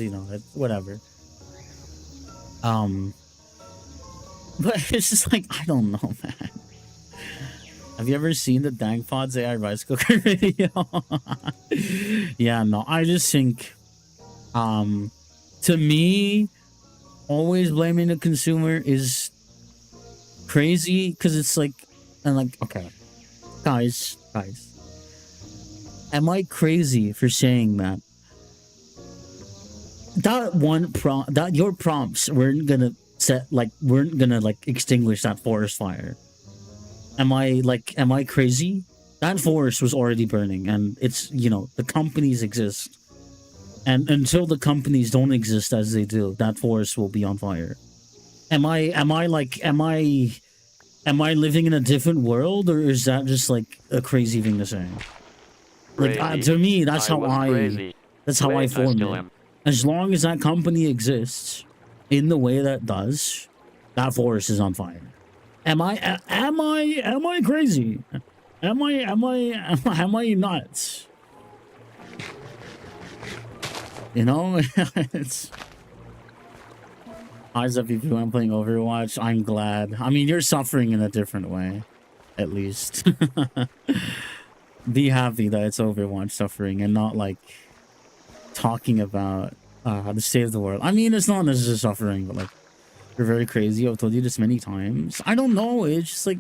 whatever. But it's just like, I don't know, man. Have you ever seen the Dang Pods AI rice cooker video? Yeah, no, I just think, to me, always blaming the consumer is crazy, because it's like, and like, okay, guys, am I crazy for saying that your prompts weren't gonna extinguish that forest fire? Am I crazy? That forest was already burning, and it's, the companies exist, and until the companies don't exist as they do, that forest will be on fire. Am I living in a different world, or is that just like a crazy thing to say? Like, to me, that's how I formed it. As long as that company exists in the way that does, that forest is on fire. Am I crazy? Am I nuts? It's. Hi, Zepp Thunderbolt. I'm playing Overwatch. I'm glad. I mean, you're suffering in a different way, at least. Be happy that it's Overwatch suffering and not like talking about the state of the world. I mean, it's not necessarily suffering, but like, you're very crazy. I've told you this many times. I don't know. It's just like,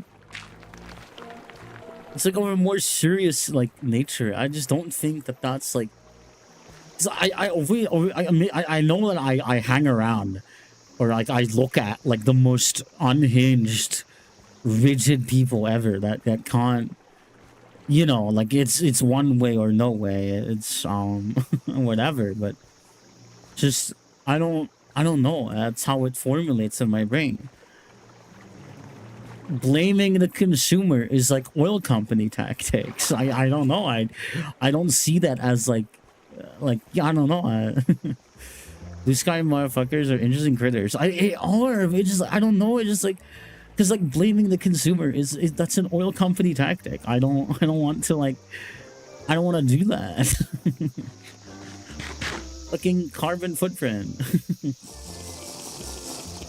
it's like of a more serious like nature. I just don't think that's like. I know that I hang around, or like I look at like the most unhinged, rigid people ever that can't, like it's one way or no way. It's whatever. But just I don't know. That's how it formulates in my brain. Blaming the consumer is like oil company tactics. I don't know. I don't see that as like yeah, I don't know. Blue sky motherfuckers are interesting critters. They are. It just, I don't know. It's just like, because like blaming the consumer is that's an oil company tactic. I don't want to like, I don't want to do that. Fucking carbon footprint.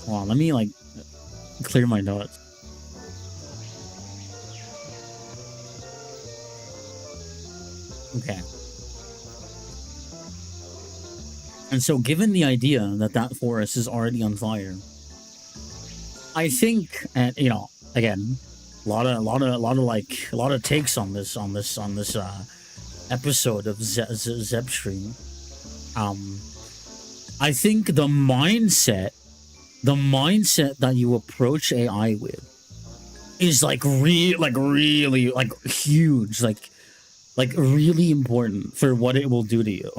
Well, let me like clear my notes. Okay. And so, given the idea that that forest is already on fire, I think, and you know, again, a lot of takes on this episode of Zepp stream. I think the mindset that you approach AI with is like really like huge, like really important for what it will do to you.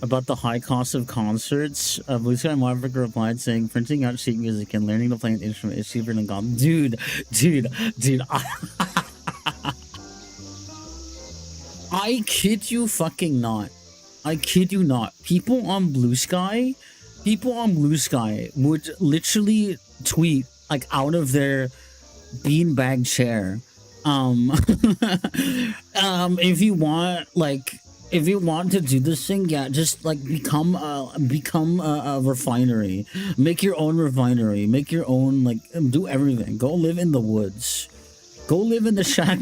About the high cost of concerts, Blue Sky Maverick replied saying, printing out sheet music and learning to play an instrument is cheaper than gone. Dude, I kid you fucking not. I kid you not. People on Blue Sky would literally tweet like out of their beanbag chair. If you want to do this thing, yeah, just like become a refinery, make your own refinery, make your own, like, do everything. Go live in the woods, go live in the shack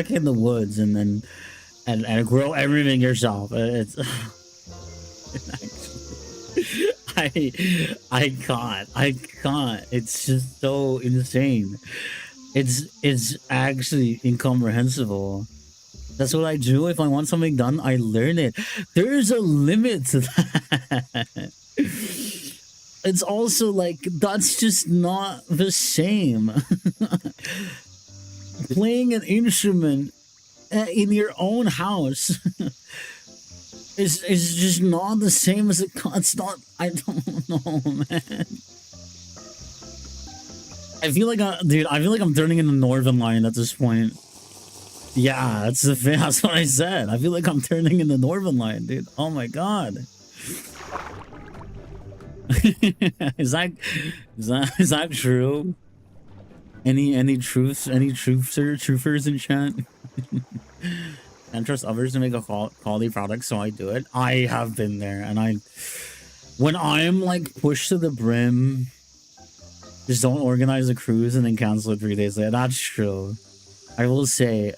in the woods, and then and grow everything yourself. It's I can't. It's just so insane. It's actually incomprehensible. That's what I do. If I want something done, I learn it. There's a limit to that. It's also like, that's just not the same. Playing an instrument in your own house is just not the same as it's not. I don't know, man. I feel like I'm turning into Northern Lion at this point. Yeah, that's the thing. That's what I said. I feel like I'm turning into Northern Lion, dude. Oh my god. is that true? Any truthers in chat? And trust others to make a quality product, so I do it. I have been there, and when I'm like pushed to the brim, just don't organize a cruise and then cancel it 3 days later. That's true. I will say,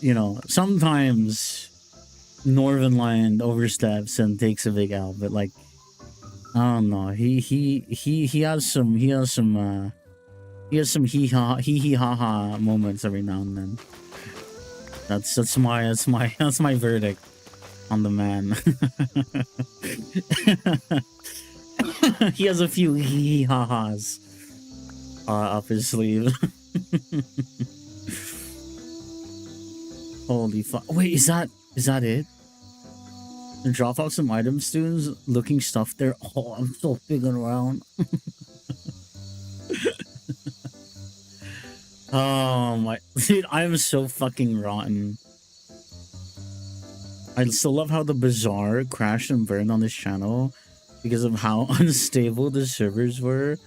you know, sometimes Northern Lion oversteps and takes a big L, but like, I don't know. He has some hee ha ha moments every now and then. That's my verdict on the man. He has a few hee ha ha's up his sleeve. Holy fuck! Wait, is that it? And drop off some items, students looking stuff there. Oh, I'm so figuring around. Oh my, dude, I'm so fucking rotten. I still love how the Bazaar crashed and burned on this channel because of how unstable the servers were.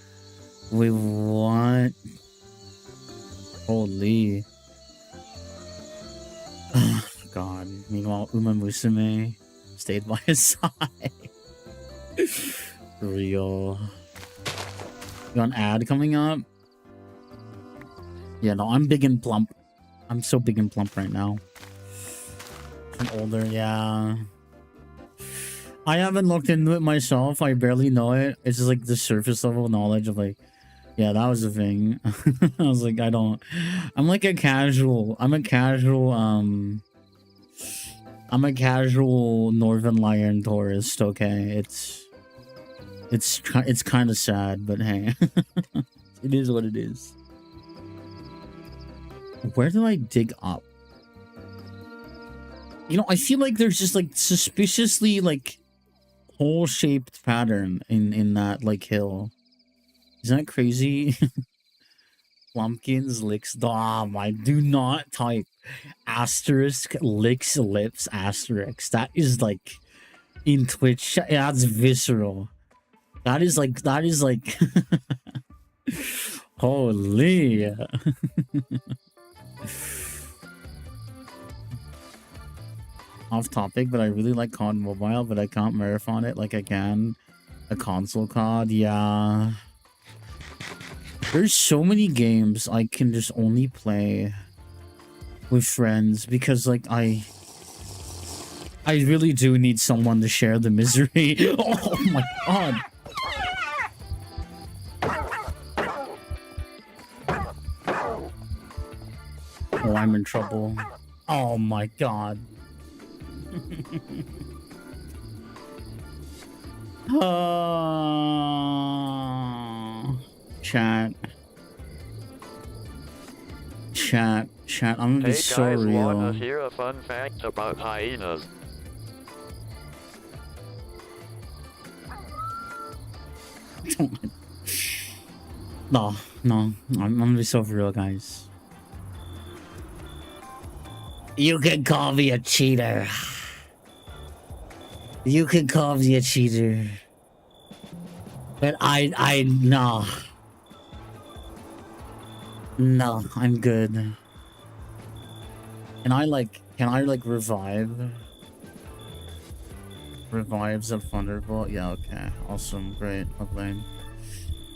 Wait, what? Holy. Oh, God. Meanwhile, Uma Musume stayed by his side. Real. You got an ad coming up? Yeah, no, I'm big and plump. I'm so big and plump right now. I'm older, yeah. I haven't looked into it myself. I barely know it. It's just like the surface level knowledge of like, yeah, that was the thing. I was like, I'm like a casual Northern Lion tourist, okay? It's kind of sad, but hey. It is what it is. Where do I dig up? You know, I feel like there's just like suspiciously like hole-shaped pattern in that like hill. Isn't that crazy? Plumpkins licks dom. I do not type asterisk licks lips asterisk. That is like in Twitch. Yeah, that's visceral. That is like holy. Off topic, but I really like COD Mobile, but I can't marathon it like I can a console COD. Yeah. There's so many games I can just only play with friends because like I really do need someone to share the misery. Oh my god. Oh, I'm in trouble. Oh my god. Chat. I'm gonna be so real. Hey guys, wanna hear a fun fact about hyenas? No, I'm gonna be so real, guys. You can call me a cheater. You can call me a cheater. But no. No, I'm good. Can I revive Zepp Thunderbolt? Yeah, okay. Awesome, great, lovely.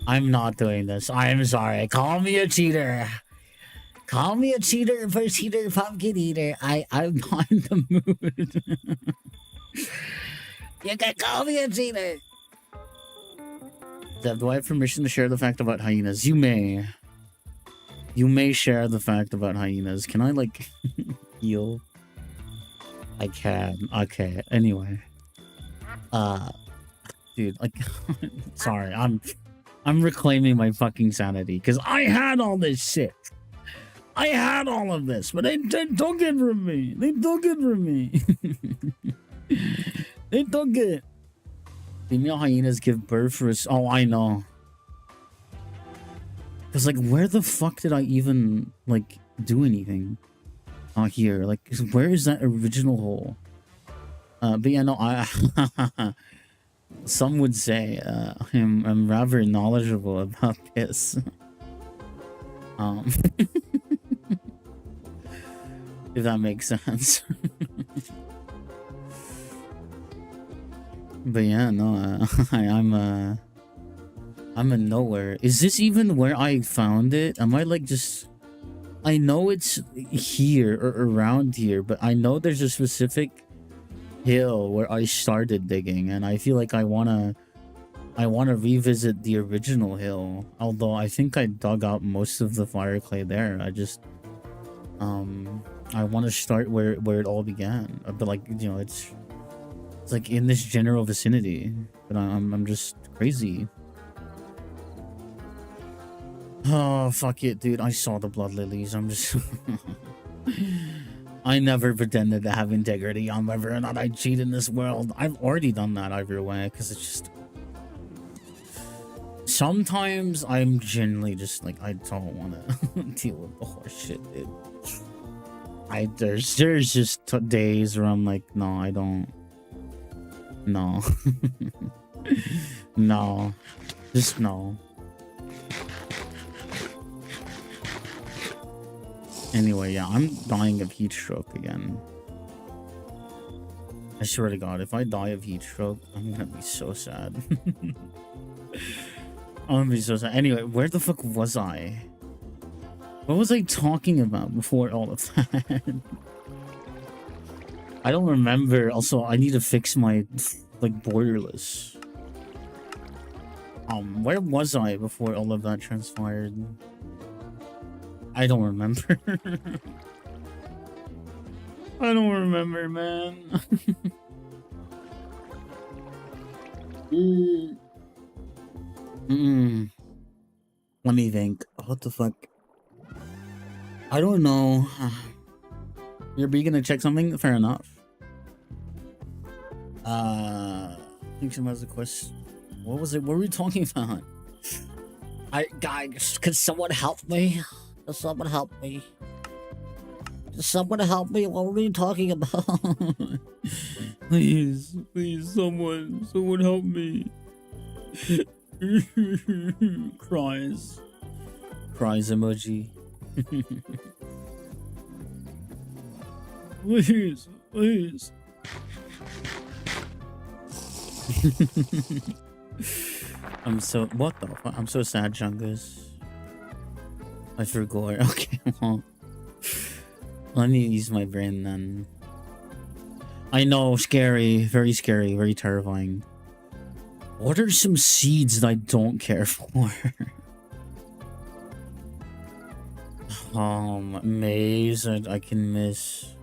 I'm not doing this. I'm sorry. Call me a cheater. Call me a cheater for cheater pumpkin eater. I'm not in the mood. You can call me a cheater. Zepp, do I have permission to share the fact about hyenas? You may. You may share the fact about hyenas. Can I like heal? I can. Okay. Anyway. Dude, like sorry. I'm reclaiming my fucking sanity because I had all this shit. I had all of this, but they took it from me. They took it from me. They took it. Female hyenas give birth for us. Oh, I know. Cause like, where the fuck did I even like do anything? Here, like, where is that original hole? But yeah, no, some would say I'm rather knowledgeable about this. If that makes sense. But yeah, no, I'm in nowhere. Is this even where I found it? Am I like just... I know it's here or around here, but I know there's a specific hill where I started digging, and I feel like I wanna revisit the original hill. Although I think I dug out most of the fire clay there. I just I want to start where it all began. But like, you know, it's like in this general vicinity. But I'm just crazy. Oh, fuck it, dude. I saw the blood lilies. I'm just... I never pretended to have integrity on whether or not I cheat in this world. I've already done that either way, because it's just... Sometimes I'm genuinely just like, I don't want to deal with the horse shit, dude. There's just days where I'm like, no, I don't... No. No. Just no. Anyway, yeah, I'm dying of heat stroke again. I swear to God, if I die of heat stroke, I'm gonna be so sad. I'm gonna be so sad. Anyway, where the fuck was I? What was I talking about before all of that? I don't remember. Also, I need to fix my, like, borderless. Where was I before all of that transpired? I don't remember. I don't remember, man. Let me think. What the fuck? I don't know. You're gonna check something? Fair enough. I think someone has a question. What was it? What were we talking about? Guys, could someone help me? Could someone help me? Could someone help me? What were we talking about? Please, someone help me. Cries emoji. Please. What the fuck? I'm so sad, Chungus. I forgot. Okay, well, let me use my brain then. I know, scary, very terrifying. What are some seeds that I don't care for? Maze I can miss.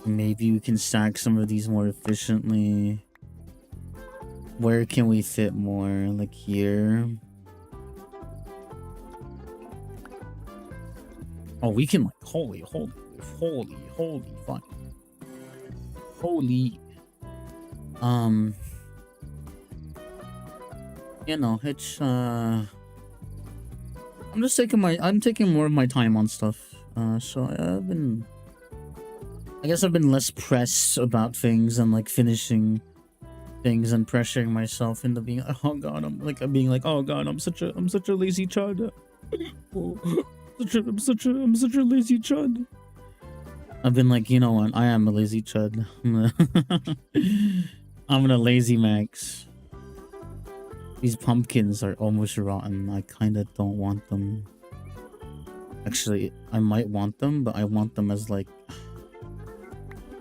Maybe we can stack some of these more efficiently. Where can we fit more? Like here? Oh, we can like holy fuck. Holy. You know, it's I'm taking more of my time on stuff. So I guess I've been less pressed about things and like finishing things and pressuring myself into being like, oh god, oh god, I'm such a lazy chud. I'm such a lazy chud. I've been like, you know what? I am a lazy chud. I'm gonna lazy max. These pumpkins are almost rotten. I kind of don't want them. Actually, I might want them, but I want them as like... I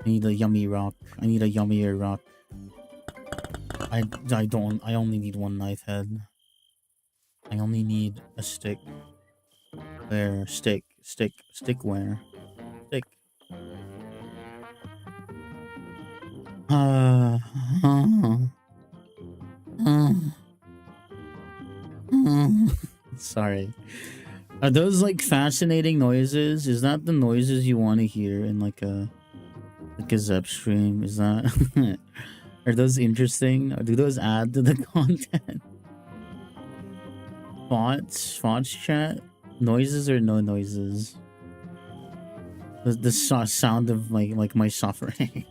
need a yummy rock. I need a yummier rock. I only need one knife head. I only need a stick. Where? Stick where? Stick. Sorry. Are those like fascinating noises? Is that the noises you want to hear in like a Zepp stream? Is that are those interesting? Or do those add to the content? Thoughts chat? Noises or no noises? The sound of my suffering.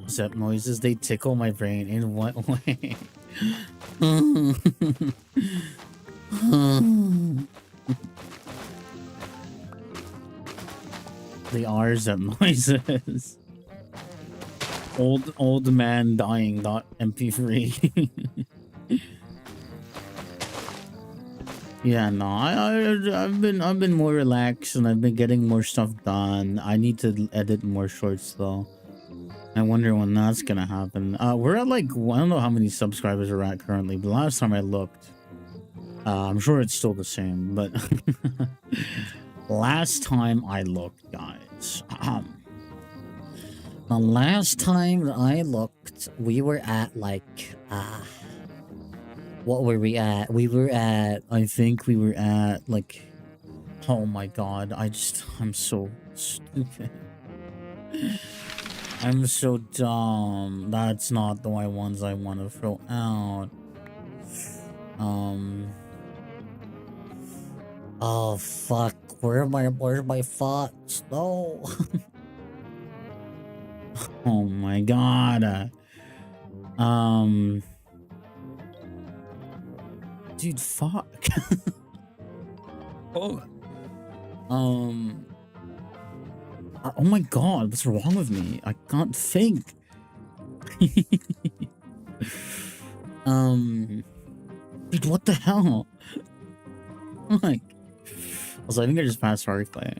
Zepp noises, they tickle my brain. In what way? They are Zepp noises. Old man dying. MP3. Yeah, no, I've been more relaxed and I've been getting more stuff done. I need to edit more shorts though. I wonder when that's gonna happen. We're at like, I don't know how many subscribers we're at currently, but last time I looked, I'm sure it's still the same, but last time I looked, guys, the last time that I looked, we were at like, what were we at? We were at, I think we were at like, oh my god, I'm so stupid. I'm so dumb. That's not the ones I want to throw out. Oh fuck, where's my thoughts? No. Oh my god. Dude, fuck. Oh. Oh my god, what's wrong with me? I can't think. Dude, what the hell? Like, also, I think I just passed replay.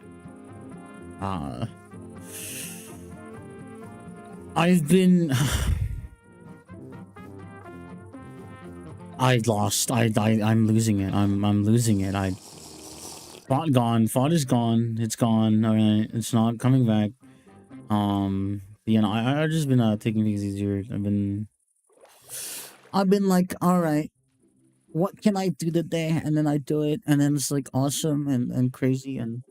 I've been. I lost. I'm losing it. I'm losing it. Fought gone. Fought is gone. It's gone. Alright. It's not coming back. You know, I've just been taking things easier. I've been like, alright, what can I do today? And then I do it, and then it's like awesome and crazy and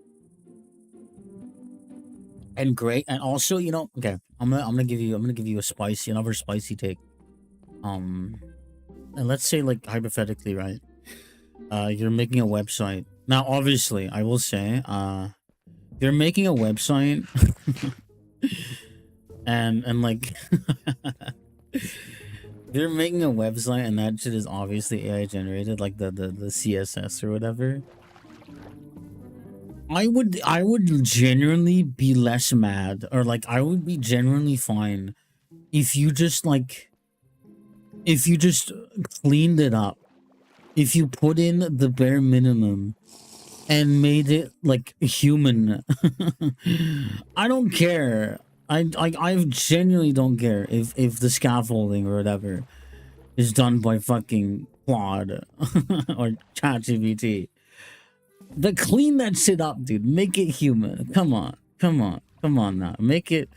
great. And also, you know, okay, I'm gonna give you another spicy take. And let's say, like, hypothetically, right? You're making a website. Now, obviously, I will say, you're making a website. and like they're making a website and that shit is obviously AI generated, like the CSS or whatever. I would genuinely be less mad, or like I would be genuinely fine if you just cleaned it up, if you put in the bare minimum and made it like human. I don't care. I genuinely don't care if the scaffolding or whatever is done by fucking Claude or ChatGPT. But clean that shit up, dude. Make it human. Come on, now. Make it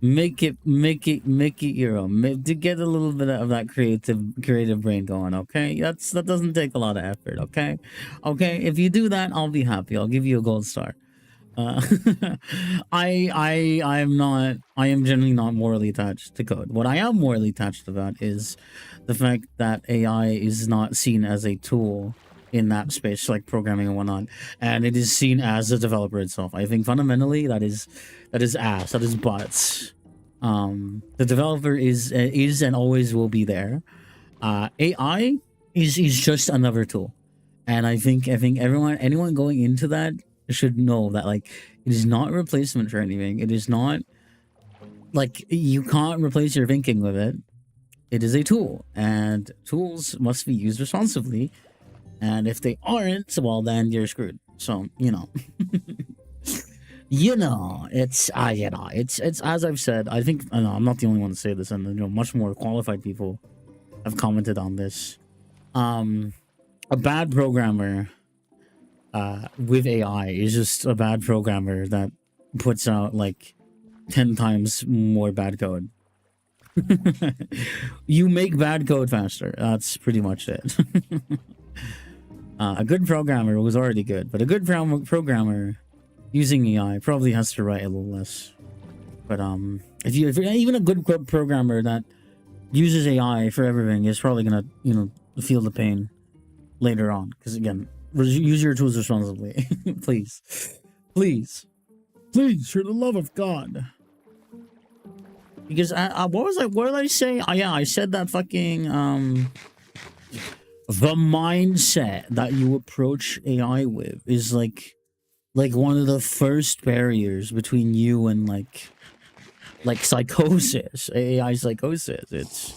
your own. To get a little bit of that creative brain going. Okay, that doesn't take a lot of effort. Okay, if you do that, I'll be happy. I'll give you a gold star. Uh, I am generally not morally attached to code. What I am morally attached about is the fact that AI is not seen as a tool in that space, like programming and whatnot, and it is seen as a developer itself. I think fundamentally that is ass. That is butts. The developer is and always will be there. AI is just another tool, and I think anyone going into that should know that like it is not a replacement for anything. It is not like you can't replace your thinking with it. It is a tool, and tools must be used responsibly. And if they aren't, well, then you're screwed. So it's it's as I've said. I think I know I'm not the only one to say this, and much more qualified people have commented on this. A bad programmer with AI is just a bad programmer that puts out like 10 times more bad code. You make bad code faster. That's pretty much it. A good programmer was already good, but a good programmer using AI probably has to write a little less. But if you're even a good programmer that uses AI for everything is probably gonna feel the pain later on, because again, use your tools responsibly. Please, for the love of God. Because what did I say? Oh yeah, I said that fucking the mindset that you approach AI with is like one of the first barriers between you and like psychosis, AI psychosis. It's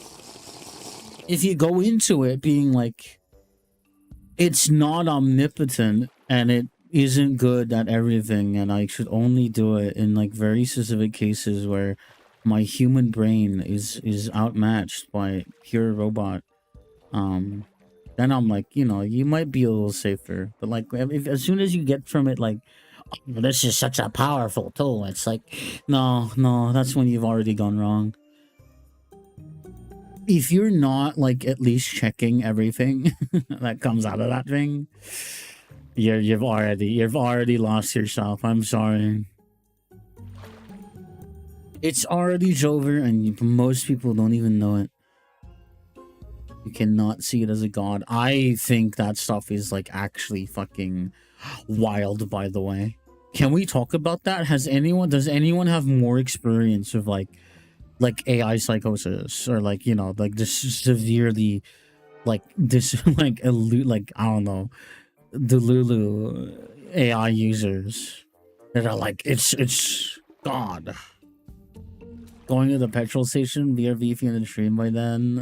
if you go into it being like it's not omnipotent and it isn't good at everything, and I should only do it in like very specific cases where my human brain is outmatched by pure robot, then I'm like, you might be a little safer. But like as soon as you get from it like, oh, this is such a powerful tool, it's like no, that's when you've already gone wrong. If you're not like at least checking everything that comes out of that thing, you've already lost yourself. I'm sorry. It's already over, and most people don't even know it. You cannot see it as a god. I think that stuff is like actually fucking wild, by the way. Can we talk about that? Does anyone have more experience of like AI psychosis, or like like this severely like this like I don't know, Delulu AI users that are like it's god. Going to the petrol station, BRV if you're in the stream by then.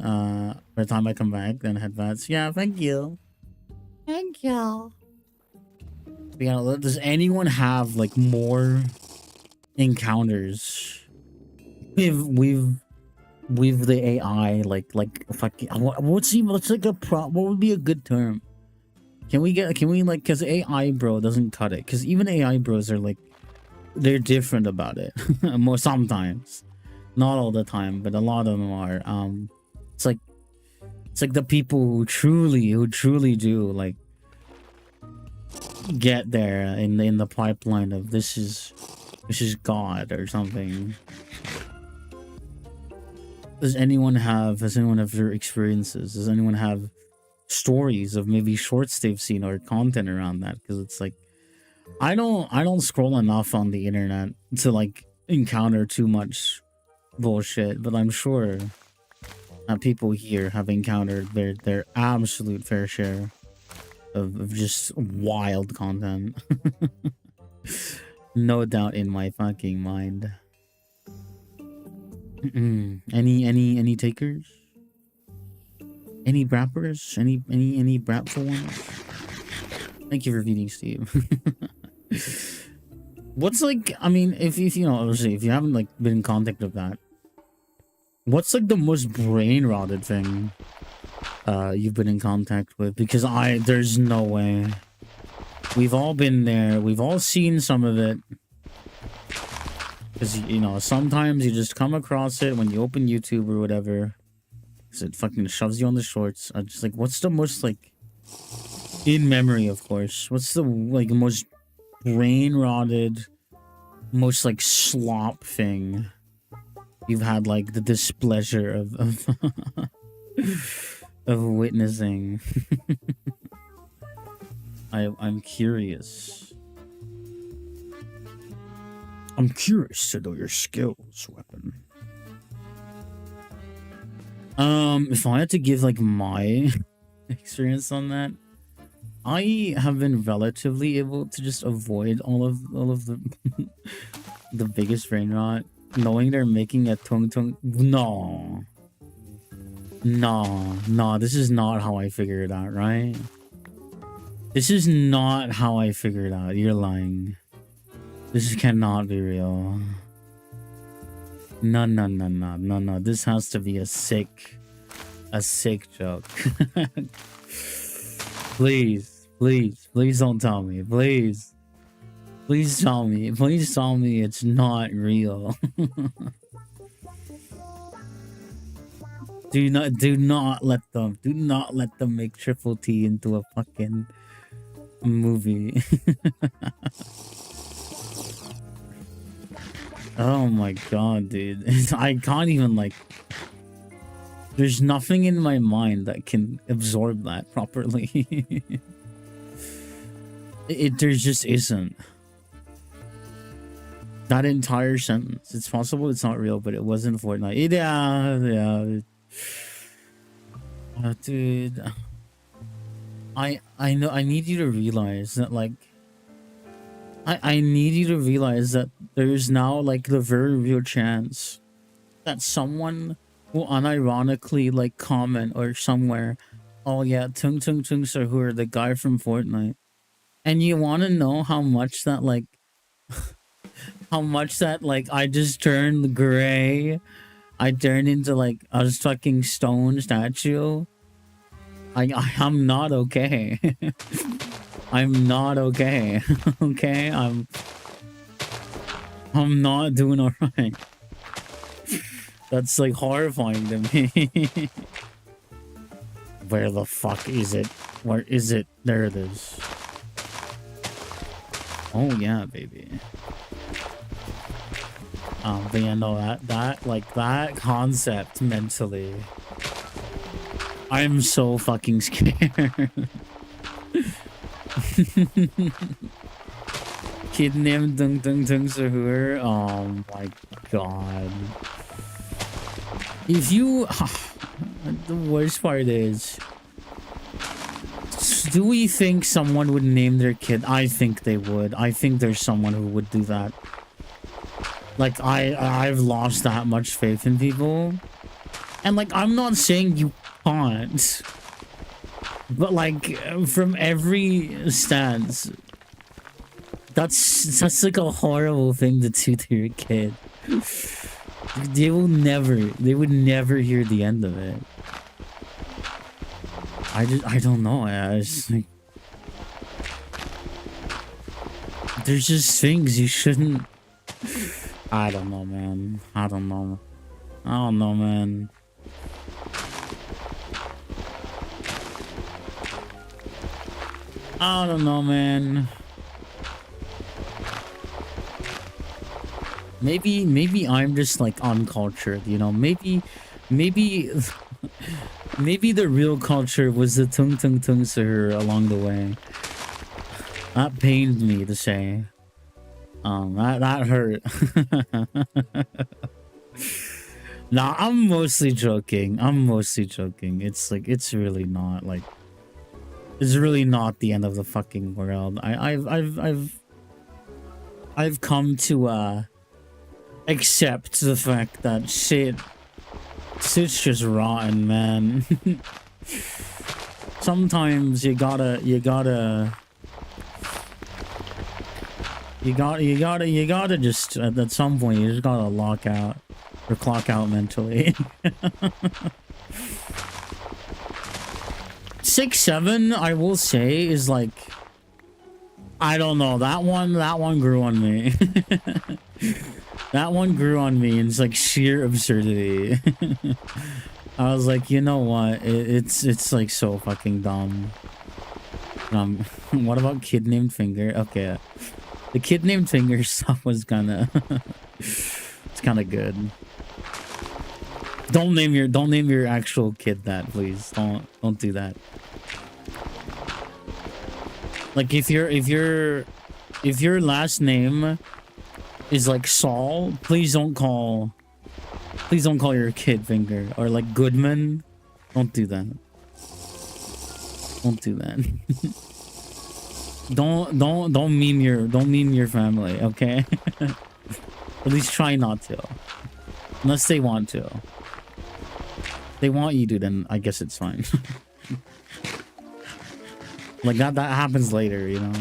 By the time I come back, then headbats. Yeah, thank you. Thank you. Yeah, does anyone have like more encounters with the AI? Like fucking what's like what would be a good term? Can we like, because AI bro doesn't cut it, because even AI bros are like, they're different about it. More sometimes. Not all the time, but a lot of them are. It's like the people who truly do like get there in the pipeline of this is God or something. Does anyone have their experiences? Does anyone have stories of maybe shorts they've seen or content around that? Because it's like I don't scroll enough on the internet to like encounter too much bullshit, but I'm sure that people here have encountered their absolute fair share of just wild content. No doubt in my fucking mind. Any takers? Any brappers? Any brapful ones? Thank you for feeding, Steve. What's like, I mean, if you know, obviously, if you haven't like been in contact with that, what's like the most brain rotted thing you've been in contact with? Because there's no way. We've all been there. We've all seen some of it. Because, you know, sometimes you just come across it when you open YouTube or whatever. Because it fucking shoves you on the shorts. I'm just like, what's the most, like, in memory, of course, what's the, like, most brain-rotted, most, like, slop thing you've had, like, the displeasure of of witnessing? I'm curious. I'm curious to know your skills, weapon. If I had to give like my experience on that, I have been relatively able to just avoid all of the the biggest brain rot, knowing they're making a tung tung. No, this is not how I figured it out, right? This is not how I figured it out. You're lying. This cannot be real. No. This has to be a sick joke. Please don't tell me. Please tell me. Please tell me it's not real. Do not let them make Triple T into a fucking movie. Oh my god, dude. I can't even, like... There's nothing in my mind that can absorb that properly. There just isn't. That entire sentence. It's possible it's not real, but it wasn't Fortnite. Yeah. Dude. I know, I need you to realize that, like... I need you to realize that there's now, like, the very real chance that someone will unironically, like, comment or somewhere, oh yeah, Tung Sahur, the guy from Fortnite. And you want to know how much that, like, I just turned gray. I turned into, like, a fucking stone statue. I'm not okay. I'm not okay. Okay, I'm not doing alright. That's like horrifying to me. Where the fuck is it? Where is it? There it is. Oh yeah, baby. But yeah, no, that concept mentally, I'm so fucking scared. Kid named Tung Sahur. Oh my god. If you... The worst part is... Do we think someone would name their kid? I think they would. I think there's someone who would do that. Like, I've lost that much faith in people. And, like, I'm not saying you can't. But, like, from every stance, that's like a horrible thing to do to your kid. They would never hear the end of it. I don't know. I just, like, there's just things you shouldn't. I don't know, man. I don't know, man. I don't know, man. Maybe I'm just like uncultured, you know. Maybe the real culture was the Tung Sahur along the way. That pained me to say. That hurt. Nah, I'm mostly joking. It's like it's really not like it's really not the end of the fucking world. I've come to accept the fact that shit's just rotten, man. Sometimes you gotta just at some point you just gotta lock out or clock out mentally. 6-7, I will say, is like, I don't know, that one grew on me. That one grew on me, and it's like sheer absurdity. I was like, you know what? It's like so fucking dumb. What about Kid Named Finger? Okay, the Kid Named Finger stuff was kinda, it's kind of good. Don't name your actual kid that, please. Don't do that. Like if your last name is like Saul, please don't call your kid Finger, or like Goodman. Don't do that. Don't do that. don't meme your family, okay? At least try not to. Unless they want to. If they want you to, then I guess it's fine. Like that happens later, you know.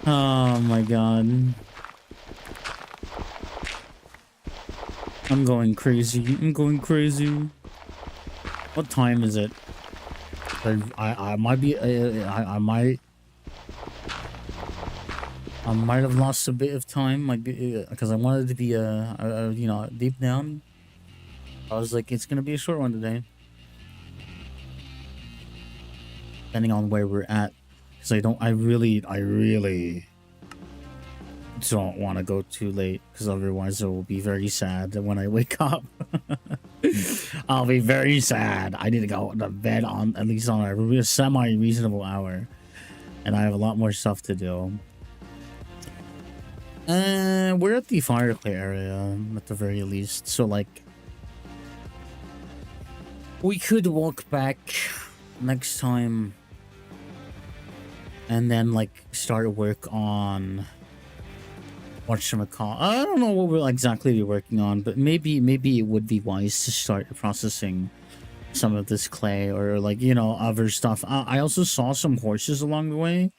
Oh my god. I'm going crazy. What time is it? I might be I might have lost a bit of time, might be because I wanted to be you know, deep down. I was like, it's gonna be a short one today, depending on where we're at, because I really don't want to go too late, because otherwise I will be very sad when I wake up. I'll be very sad. I need to go to bed on at least on a semi-reasonable hour, and I have a lot more stuff to do. We're at the fireplay area at the very least, so like we could walk back next time and then like start work on whatchamacallit. I don't know what we'll exactly be working on, but maybe it would be wise to start processing some of this clay, or like, you know, other stuff. I also saw some horses along the way.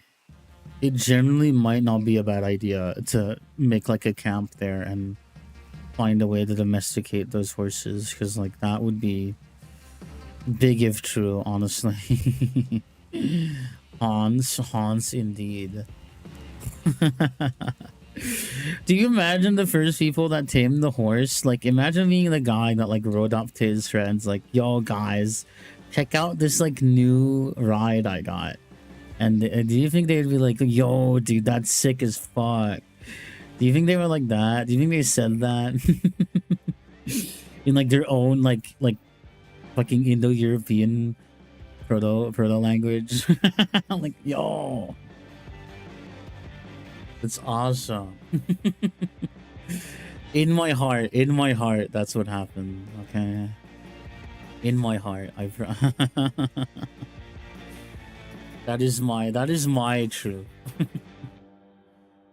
It generally might not be a bad idea to make like a camp there and find a way to domesticate those horses, because like that would be big if true, honestly. Hans indeed. Do you imagine the first people that tamed the horse? Like, imagine being the guy that like rode up to his friends like, yo guys, check out this like new ride I got. And do you think they'd be like, yo dude, that's sick as fuck? Do you think they were like that? Do you think they said that? In like their own like fucking Indo-European proto language? Like, yo, that's awesome. In my heart, that's what happened. Okay, in my heart, that is my truth.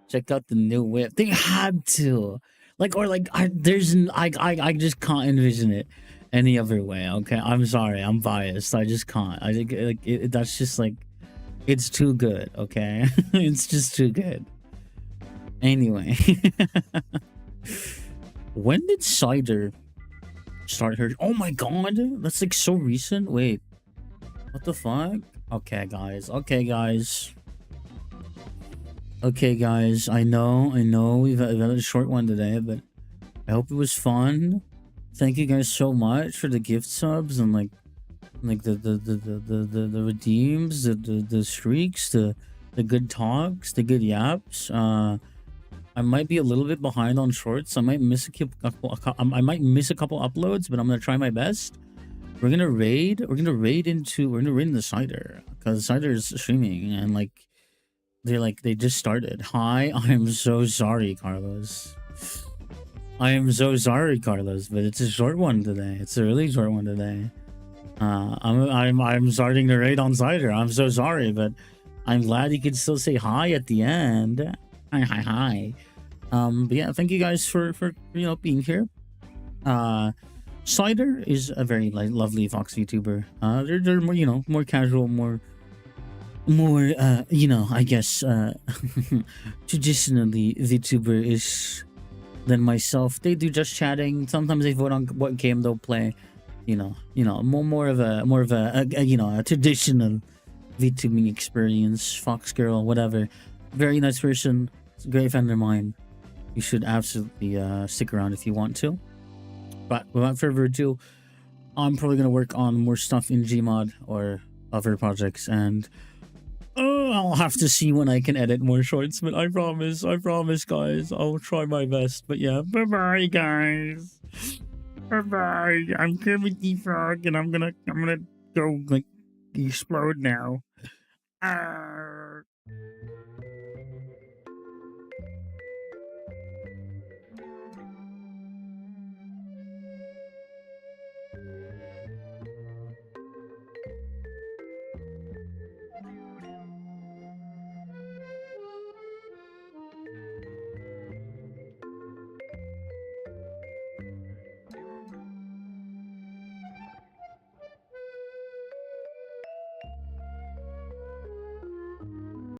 Check out the new whip. They had to, like, or like, I just can't envision it any other way. Okay, I'm sorry, I'm biased. I just can't. I think like that's just like, it's too good. Okay, it's just too good. Anyway, when did cider start her? Oh my god, that's like so recent. Wait, what the fuck? Okay, guys. I know we've had a short one today, but I hope it was fun. Thank you guys so much for the gift subs and like the redeems, the streaks, the good talks, the good yaps. I might be a little bit behind on shorts. I might miss a couple uploads, but I'm gonna try my best. We're gonna raid into cider, because cider is streaming, and like they just started. Hi, I'm so sorry, Carlos. I am so sorry, Carlos, but it's a short one today. It's a really short one today. I'm starting to raid on Cider. I'm so sorry, but I'm glad you could still say hi at the end. Hi. But yeah, thank you guys for being here. Cider is a very lovely Fox YouTuber. They're more more casual, more I guess traditionally VTuber is than myself. They do just chatting. Sometimes they vote on what game they'll play. More of a traditional VTubing experience. Fox girl, whatever. Very nice person. It's a great friend of mine. You should absolutely stick around if you want to. But without further ado, I'm probably gonna work on more stuff in Gmod or other projects, and I'll have to see when I can edit more shorts. But I promise, guys, I'll try my best. But yeah, bye, guys. Bye. I'm Kermit the Frog, and I'm gonna go like explode now.